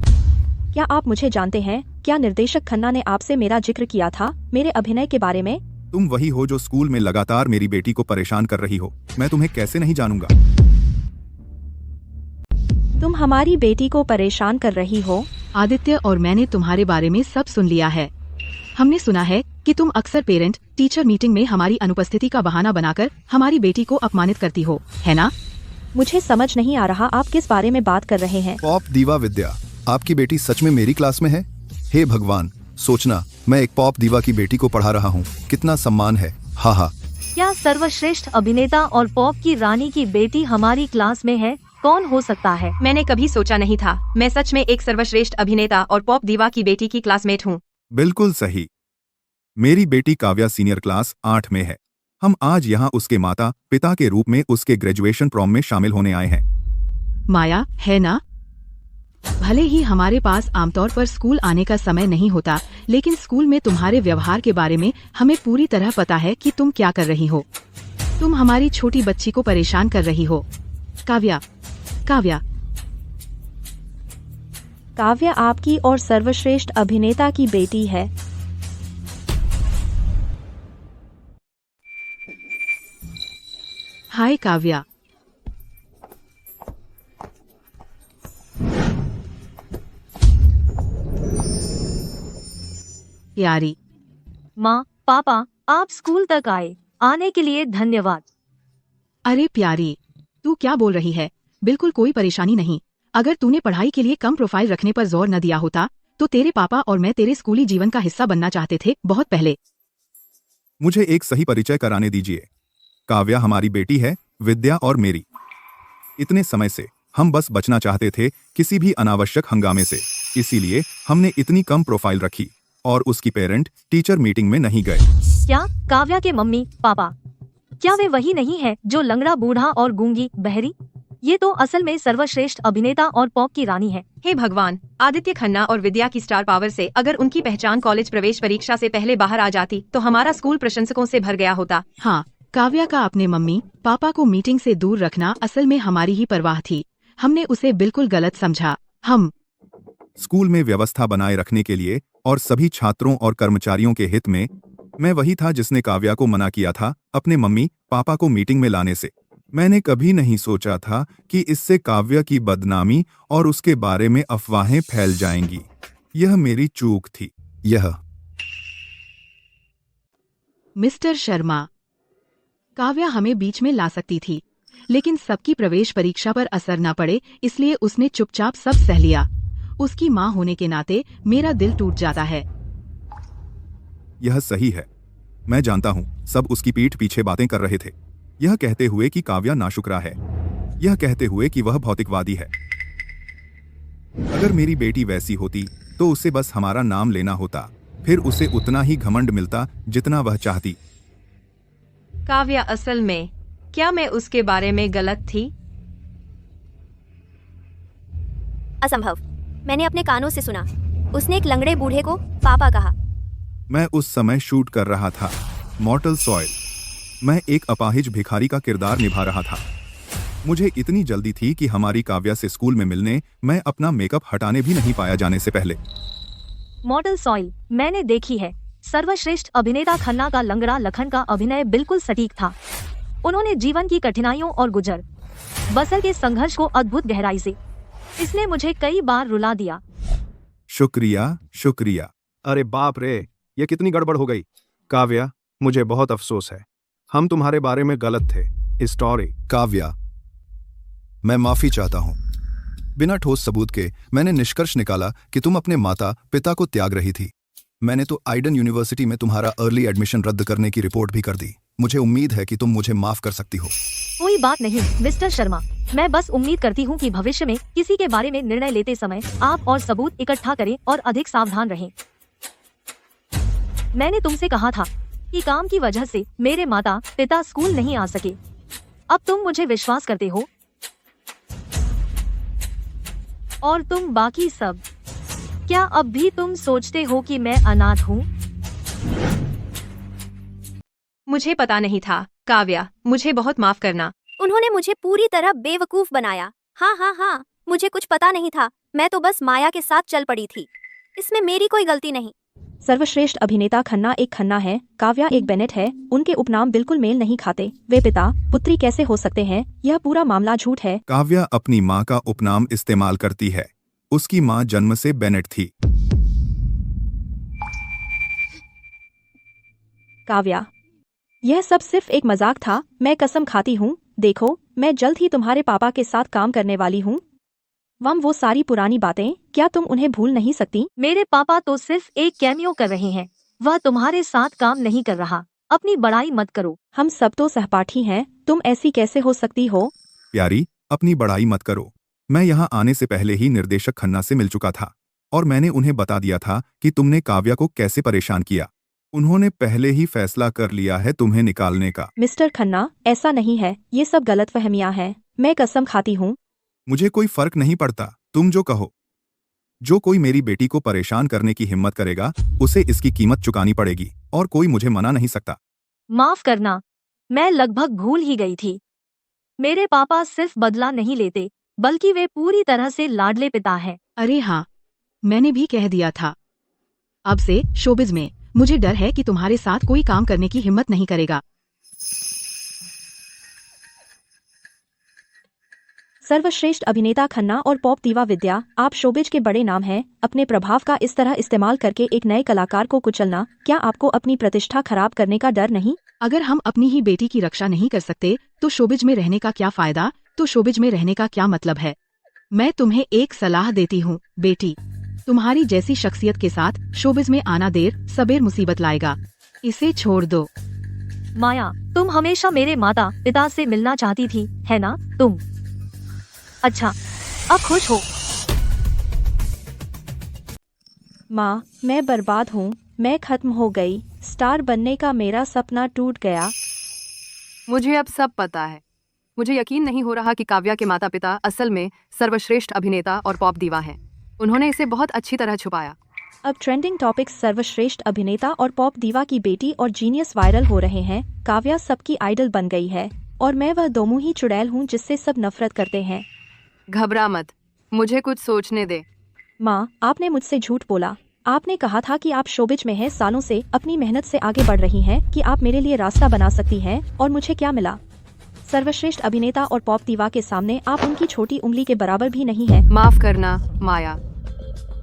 G: क्या आप मुझे जानते हैं? क्या निर्देशक खन्ना ने आपसे मेरा जिक्र किया था मेरे अभिनय के बारे में?
D: तुम वही हो जो स्कूल में लगातार मेरी बेटी को परेशान कर रही हो। मैं तुम्हें कैसे नहीं जानूंगा?
G: तुम हमारी बेटी को परेशान कर रही हो?
K: आदित्य और मैंने तुम्हारे बारे में सब सुन लिया है। हमने सुना है कि तुम अक्सर पेरेंट टीचर मीटिंग में हमारी अनुपस्थिति का बहाना बनाकर हमारी बेटी को अपमानित करती हो, है ना?
G: मुझे समझ नहीं आ रहा आप किस बारे में बात कर रहे हैं।
A: पॉप दीवा विद्या, आपकी बेटी सच में मेरी क्लास में है? हे भगवान, सोचना मैं एक पॉप दीवा की बेटी को पढ़ा रहा हूँ। कितना सम्मान है। हा हा।
B: क्या सर्वश्रेष्ठ अभिनेता और पॉप की रानी की बेटी हमारी क्लास में है? कौन हो सकता है?
E: मैंने कभी सोचा नहीं था। मैं सच में एक सर्वश्रेष्ठ अभिनेता और पॉप दीवा की बेटी की क्लासमेट हूँ।
D: बिल्कुल सही। मेरी बेटी काव्या सीनियर क्लास 8 में है। हम आज यहाँ उसके माता पिता के रूप में उसके ग्रेजुएशन प्रॉम में शामिल होने आए हैं।
K: माया, है ना? भले ही हमारे पास आमतौर पर स्कूल आने का समय नहीं होता, लेकिन स्कूल में तुम्हारे व्यवहार के बारे में हमें पूरी तरह पता है कि तुम क्या कर रही हो। तुम हमारी छोटी बच्ची को परेशान कर रही हो। काव्या, काव्या,
G: काव्या आपकी और सर्वश्रेष्ठ अभिनेता की बेटी है।
K: हाय काव्या। यारी।
B: माँ, पापा, आप स्कूल तक आए। आने के लिए धन्यवाद।
K: अरे प्यारी, तू क्या बोल रही है? बिल्कुल कोई परेशानी नहीं। अगर तूने पढ़ाई के लिए कम प्रोफाइल रखने पर जोर न दिया होता तो तेरे पापा और मैं तेरे स्कूली जीवन का हिस्सा बनना चाहते थे बहुत पहले।
D: मुझे एक सही परिचय कराने दीजिए। काव्या हमारी बेटी है, विद्या और मेरी। इतने समय से हम बस बचना चाहते थे किसी भी अनावश्यक हंगामे से, इसीलिए हमने इतनी कम प्रोफाइल रखी और उसकी पेरेंट टीचर मीटिंग में नहीं गए।
B: क्या काव्या के मम्मी पापा, क्या वे वही नहीं है जो लंगड़ा, बूढ़ा और गूंगी बहरी? ये तो असल में सर्वश्रेष्ठ अभिनेता और पॉप की रानी है।
E: हे भगवान, आदित्य खन्ना और विद्या की स्टार पावर से अगर उनकी पहचान कॉलेज प्रवेश परीक्षा से पहले बाहर आ जाती तो हमारा स्कूल प्रशंसकों से भर गया होता।
K: हाँ, काव्या का अपने मम्मी पापा को मीटिंग से दूर रखना असल में हमारी ही परवाह थी। हमने उसे बिल्कुल गलत समझा। हम
D: स्कूल में व्यवस्था बनाए रखने के लिए और सभी छात्रों और कर्मचारियों के हित में मैं वही था जिसने काव्या को मना किया था अपने मम्मी पापा को मीटिंग में लाने से। मैंने कभी नहीं सोचा था कि इससे काव्या की बदनामी और उसके बारे में अफवाहें फैल जाएंगी। यह मेरी चूक थी।
A: यह
K: मिस्टर शर्मा, काव्या हमें बीच में ला सकती थी, लेकिन सबकी प्रवेश परीक्षा पर असर न पड़े इसलिए उसने चुपचाप सब सह लिया। उसकी माँ होने के नाते मेरा दिल टूट जाता है।
D: यह सही है। मैं जानता हूँ सब उसकी पीठ पीछे बातें कर रहे थे, यह कहते हुए कि काव्या नाशुक्रा है, यह कहते हुए कि वह भौतिकवादी है। अगर मेरी बेटी वैसी होती तो उसे बस हमारा नाम लेना होता, फिर उसे उतना ही घमंड मिलता जितना वह चाहती।
E: काव्या, असल में क्या मैं उसके बारे में गलत थी?
F: असंभव। मैंने अपने कानों से सुना। उसने एक लंगड़े बूढ़े को पापा कहा।
D: मैं उस समय शूट कर रहा था मॉर्टल सॉइल। मैं एक अपाहिज भिखारी का किरदार निभा रहा था। मुझे इतनी जल्दी थी कि हमारी काव्या से स्कूल में मिलने मैं अपना मेकअप हटाने भी नहीं पाया जाने से पहले।
B: मॉडल सॉइल मैंने देखी है। सर्वश्रेष्ठ अभिनेता खन्ना का लंगड़ा लखन का अभिनय बिल्कुल सटीक था। उन्होंने जीवन की कठिनाइयों और गुजर बसर के संघर्ष को अद्भुत गहराई से, इसने मुझे कई बार रुला दिया।
D: शुक्रिया शुक्रिया।
J: अरे बाप रे, ये कितनी गड़बड़ हो गई। काव्या, मुझे बहुत अफसोस है, हम तुम्हारे बारे में गलत थे। स्टोरी।
A: काव्या, मैं माफी चाहता हूँ। बिना ठोस सबूत के मैंने निष्कर्ष निकाला कि तुम अपने माता पिता को त्याग रही थी। मैंने तो आइडन यूनिवर्सिटी में तुम्हारा अर्ली एडमिशन रद्द करने की रिपोर्ट भी कर दी। मुझे उम्मीद है कि तुम मुझे माफ कर सकती हो।
B: कोई बात नहीं मिस्टर शर्मा, मैं बस उम्मीद करती हूँ कि भविष्य में किसी के बारे में निर्णय लेते समय आप और सबूत इकट्ठा करें और अधिक सावधान रहें। मैंने तुमसे कहा था कि काम की वजह से मेरे माता पिता स्कूल नहीं आ सके। अब तुम मुझे विश्वास करते हो? और तुम बाकी सब, क्या अब भी तुम सोचते हो कि मैं अनाथ हूँ?
E: मुझे पता नहीं था काव्या, मुझे बहुत माफ करना।
F: उन्होंने मुझे पूरी तरह बेवकूफ बनाया। हाँ, मुझे कुछ पता नहीं था, मैं तो बस माया के साथ चल पड़ी थी। इसमें मेरी कोई गलती नहीं।
G: सर्वश्रेष्ठ अभिनेता खन्ना एक खन्ना है, काव्या एक बेनेट है। उनके उपनाम बिल्कुल मेल नहीं खाते। वे पिता पुत्री कैसे हो सकते हैं? यह पूरा मामला झूठ है।
D: काव्या अपनी माँ का उपनाम इस्तेमाल करती है। उसकी माँ जन्म से बेनेट थी।
G: काव्या, यह सब सिर्फ एक मजाक था। मैं कसम खाती हूँ। देखो, मैं जल्द ही तुम्हारे पापा के साथ काम करने वाली हूँ। वो सारी पुरानी बातें, क्या तुम उन्हें भूल नहीं सकती?
B: मेरे पापा तो सिर्फ एक कैमियो कर रहे हैं। वह तुम्हारे साथ काम नहीं कर रहा। अपनी बड़ाई मत करो।
G: हम सब तो सहपाठी हैं, तुम ऐसी कैसे हो सकती हो?
D: प्यारी, अपनी बड़ाई मत करो। मैं यहाँ आने से पहले ही निर्देशक खन्ना से मिल चुका था और मैंने उन्हें बता दिया था कि तुमने काव्या को कैसे परेशान किया। उन्होंने पहले ही फैसला कर लिया है तुम्हें निकालने का।
G: मिस्टर खन्ना, ऐसा नहीं है, ये सब गलतफहमियां हैं। मैं कसम खाती हूँ।
D: मुझे कोई फर्क नहीं पड़ता, तुम जो कहो। जो कोई मेरी बेटी को परेशान करने की हिम्मत करेगा उसे इसकी कीमत चुकानी पड़ेगी और कोई मुझे मना नहीं सकता।
B: माफ करना, मैं लगभग भूल ही गई थी। मेरे पापा सिर्फ बदला नहीं लेते, बल्कि वे पूरी तरह से लाडले पिता हैं।
K: अरे हाँ, मैंने भी कह दिया था। अब से शोबिज में मुझे डर है कि तुम्हारे साथ कोई काम करने की हिम्मत नहीं करेगा।
G: सर्वश्रेष्ठ अभिनेता खन्ना और पॉप दीवा विद्या, आप शोबिज के बड़े नाम हैं। अपने प्रभाव का इस तरह इस्तेमाल करके एक नए कलाकार को कुचलना, क्या आपको अपनी प्रतिष्ठा खराब करने का डर नहीं?
K: अगर हम अपनी ही बेटी की रक्षा नहीं कर सकते तो शोबिज में रहने का क्या फायदा? तो शोबिज में रहने का क्या मतलब है? मैं तुम्हें एक सलाह देती हूँ बेटी, तुम्हारी जैसी शख्सियत के साथ शोबिज में आना देर सबेर मुसीबत लाएगा। इसे छोड़ दो।
B: माया, तुम हमेशा मेरे माता पिता से मिलना चाहती थी, है ना? तुम अच्छा, अब खुश हो?
G: माँ, मैं बर्बाद हूँ। मैं खत्म हो गई। स्टार बनने का मेरा सपना टूट गया।
L: मुझे अब सब पता है। मुझे यकीन नहीं हो रहा कि काव्या के माता पिता असल में सर्वश्रेष्ठ अभिनेता और पॉप दीवा हैं। उन्होंने इसे बहुत अच्छी तरह छुपाया।
G: अब ट्रेंडिंग टॉपिक्स सर्वश्रेष्ठ अभिनेता और पॉप दीवा की बेटी और जीनियस वायरल हो रहे हैं। काव्या सबकी आइडल बन गई है और मैं वह दोमुही चुड़ैल हूँ जिससे सब नफरत करते हैं।
L: घबरा मत, मुझे कुछ सोचने दे।
G: माँ, आपने मुझसे झूठ बोला। आपने कहा था कि आप शोबिज में हैं सालों से, अपनी मेहनत से आगे बढ़ रही हैं, कि आप मेरे लिए रास्ता बना सकती हैं, और मुझे क्या मिला? सर्वश्रेष्ठ अभिनेता और पॉप दीवा के सामने आप उनकी छोटी उंगली के बराबर भी नहीं है।
L: माफ करना माया,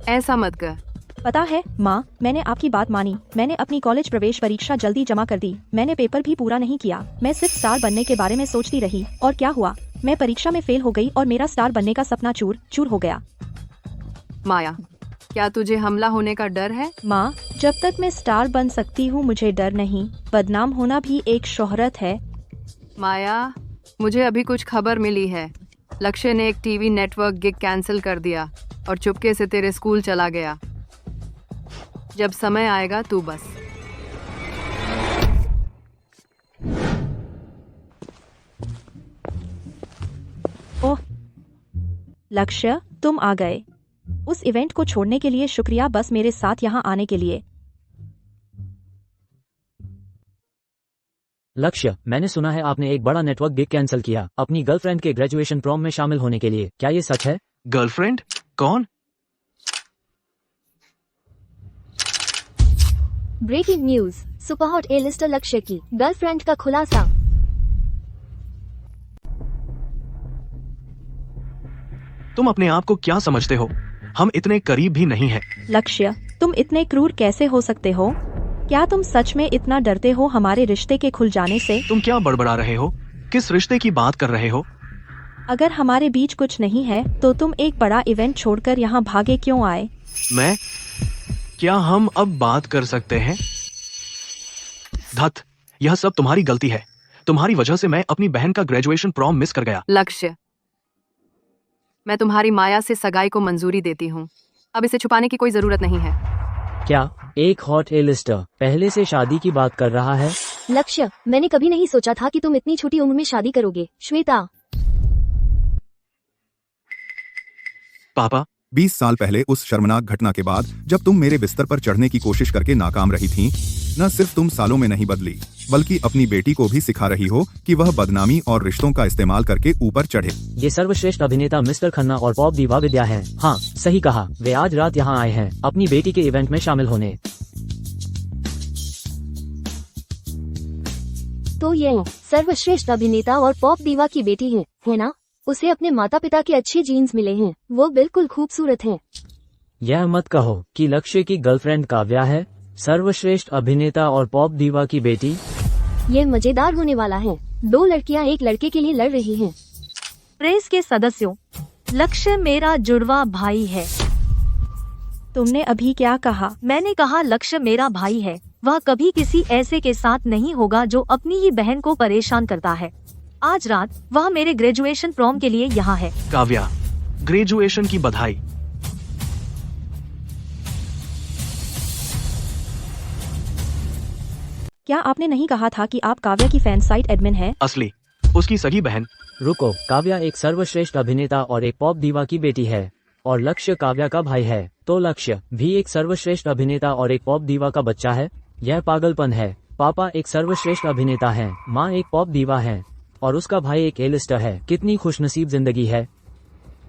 L: ऐसा मत कर।
G: पता है माँ, मैंने आपकी बात मानी। मैंने अपनी कॉलेज प्रवेश परीक्षा जल्दी जमा कर दी। मैंने पेपर भी पूरा नहीं किया। मैं सिर्फ स्टार बनने के बारे में सोचती रही, और क्या हुआ? मैं परीक्षा में फेल हो गई और मेरा स्टार बनने का सपना चूर चूर हो गया।
L: माया, क्या तुझे हमला होने का डर है?
G: माँ, जब तक मैं स्टार बन सकती हूँ मुझे डर नहीं। बदनाम होना भी एक शोहरत है।
L: माया, मुझे अभी कुछ खबर मिली है। लक्ष्य ने एक टीवी नेटवर्क गिग कैंसिल कर दिया और चुपके से तेरे स्कूल चला गया। जब समय आएगा तू बस।
G: ओह लक्ष्य, तुम आ गए। उस इवेंट को छोड़ने के लिए शुक्रिया, बस मेरे साथ यहाँ आने के लिए।
I: लक्ष्य, मैंने सुना है आपने एक बड़ा नेटवर्क गिग कैंसिल किया अपनी गर्लफ्रेंड के ग्रेजुएशन प्रॉम में शामिल होने के लिए। क्या ये सच है?
M: गर्लफ्रेंड? कौन?
C: ब्रेकिंग न्यूज, सुपरहॉट ए लिस्टर लक्ष्य की गर्लफ्रेंड का खुलासा।
M: तुम अपने आप को क्या समझते हो? हम इतने करीब भी नहीं हैं।
G: लक्ष्य, तुम इतने क्रूर कैसे हो सकते हो? क्या तुम सच में इतना डरते हो हमारे रिश्ते के खुल जाने से?
M: तुम क्या बड़बड़ा रहे हो? किस रिश्ते की बात कर रहे हो?
G: अगर हमारे बीच कुछ नहीं है तो तुम एक बड़ा इवेंट छोड़कर यहाँ भागे क्यों आए?
M: मैं? क्या हम अब बात कर सकते हैं? धत, यह सब तुम्हारी गलती है। तुम्हारी वजह से मैं अपनी बहन का ग्रेजुएशन प्रॉम मिस कर गया।
L: लक्ष्य, मैं तुम्हारी माया से सगाई को मंजूरी देती हूँ। अब इसे छुपाने की कोई जरूरत नहीं है।
I: क्या एक हॉट ए लिस्टर पहले से शादी की बात कर रहा है?
C: लक्ष्य, मैंने कभी नहीं सोचा था कि तुम इतनी छोटी उम्र में शादी करोगे। श्वेता,
M: पापा,
D: 20 साल पहले उस शर्मनाक घटना के बाद जब तुम मेरे बिस्तर पर चढ़ने की कोशिश करके नाकाम रही थीं, न सिर्फ तुम सालों में नहीं बदली बल्कि अपनी बेटी को भी सिखा रही हो कि वह बदनामी और रिश्तों का इस्तेमाल करके ऊपर चढ़े।
I: ये सर्वश्रेष्ठ अभिनेता मिस्टर खन्ना और पॉप दीवा विद्या हैं। हाँ, सही कहा। वे आज रात यहाँ आए हैं अपनी बेटी के इवेंट में शामिल होने।
C: तो ये सर्वश्रेष्ठ अभिनेता और पॉप दीवा की बेटी है ना? उसे अपने माता पिता के अच्छे जीन्स मिले हैं। वो बिल्कुल खूबसूरत है।
I: यह मत कहो कि लक्ष्य की गर्लफ्रेंड काव्या है सर्वश्रेष्ठ अभिनेता और पॉप दीवा की बेटी।
C: ये मजेदार होने वाला है। 2 लड़कियां एक लड़के के लिए लड़ रही हैं।
B: प्रेस के सदस्यों, लक्ष्य मेरा जुड़वा भाई है।
G: तुमने अभी क्या कहा?
B: मैंने कहा लक्ष्य मेरा भाई है। वह कभी किसी ऐसे के साथ नहीं होगा जो अपनी ही बहन को परेशान करता है। आज रात वह मेरे ग्रेजुएशन प्रॉम के लिए यहाँ है।
M: काव्या, ग्रेजुएशन की बधाई।
G: क्या आपने नहीं कहा था कि आप काव्या की फैन साइट एडमिन हैं?
M: असली उसकी सगी बहन।
I: रुको, काव्या एक सर्वश्रेष्ठ अभिनेता और एक पॉप दीवा की बेटी है और लक्ष्य काव्या का भाई है। तो लक्ष्य भी एक सर्वश्रेष्ठ अभिनेता और एक पॉप दीवा का बच्चा है? यह पागलपन है। पापा एक सर्वश्रेष्ठ अभिनेता है, माँ एक पॉप दीवा है और उसका भाई एक ए लिस्टर है। कितनी खुशनसीब जिंदगी है।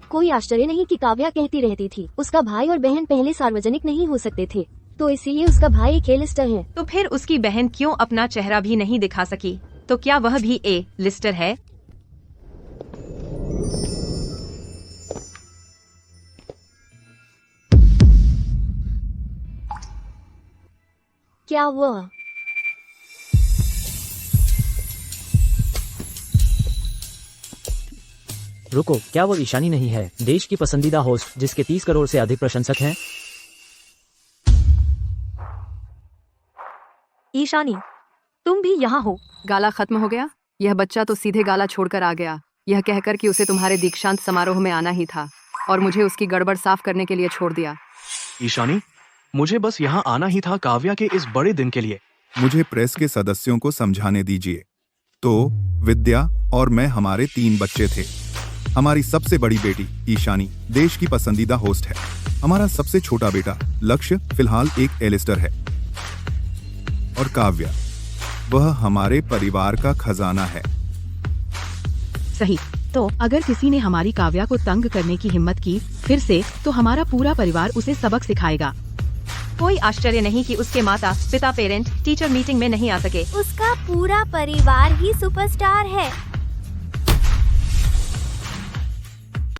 C: कोई आश्चर्य नहीं कि काव्या कहती रहती थी उसका भाई और बहन पहले सार्वजनिक नहीं हो सकते थे, तो इसीलिए उसका भाई एक ए लिस्टर है।
E: तो फिर उसकी बहन क्यों अपना चेहरा भी नहीं दिखा सकी? तो क्या वह भी ए लिस्टर है?
C: क्या वह
I: रुको, क्या वो ईशानी नहीं है, देश की पसंदीदा होस्ट जिसके 30 करोड़ से अधिक प्रशंसक हैं?
B: ईशानी, तुम भी यहाँ हो?
L: गाला खत्म हो गया? यह बच्चा तो सीधे गाला छोड़कर आ गया, यह कहकर कि उसे तुम्हारे दीक्षांत समारोह में आना ही था और मुझे उसकी गड़बड़ साफ करने के लिए छोड़ दिया।
M: ईशानी, मुझे बस यहाँ आना ही था काव्या के इस बड़े दिन के लिए।
D: मुझे प्रेस के सदस्यों को समझाने दीजिए। तो विद्या और मैं, हमारे 3 बच्चे थे। हमारी सबसे बड़ी बेटी ईशानी देश की पसंदीदा होस्ट है। हमारा सबसे छोटा बेटा लक्ष्य फिलहाल एक ए लिस्टर है और काव्या, वह हमारे परिवार का खजाना है।
K: सही। तो अगर किसी ने हमारी काव्या को तंग करने की हिम्मत की फिर से, तो हमारा पूरा परिवार उसे सबक सिखाएगा।
E: कोई आश्चर्य नहीं कि उसके माता पिता पेरेंट टीचर मीटिंग में नहीं आ सके।
F: उसका पूरा परिवार ही सुपरस्टार है।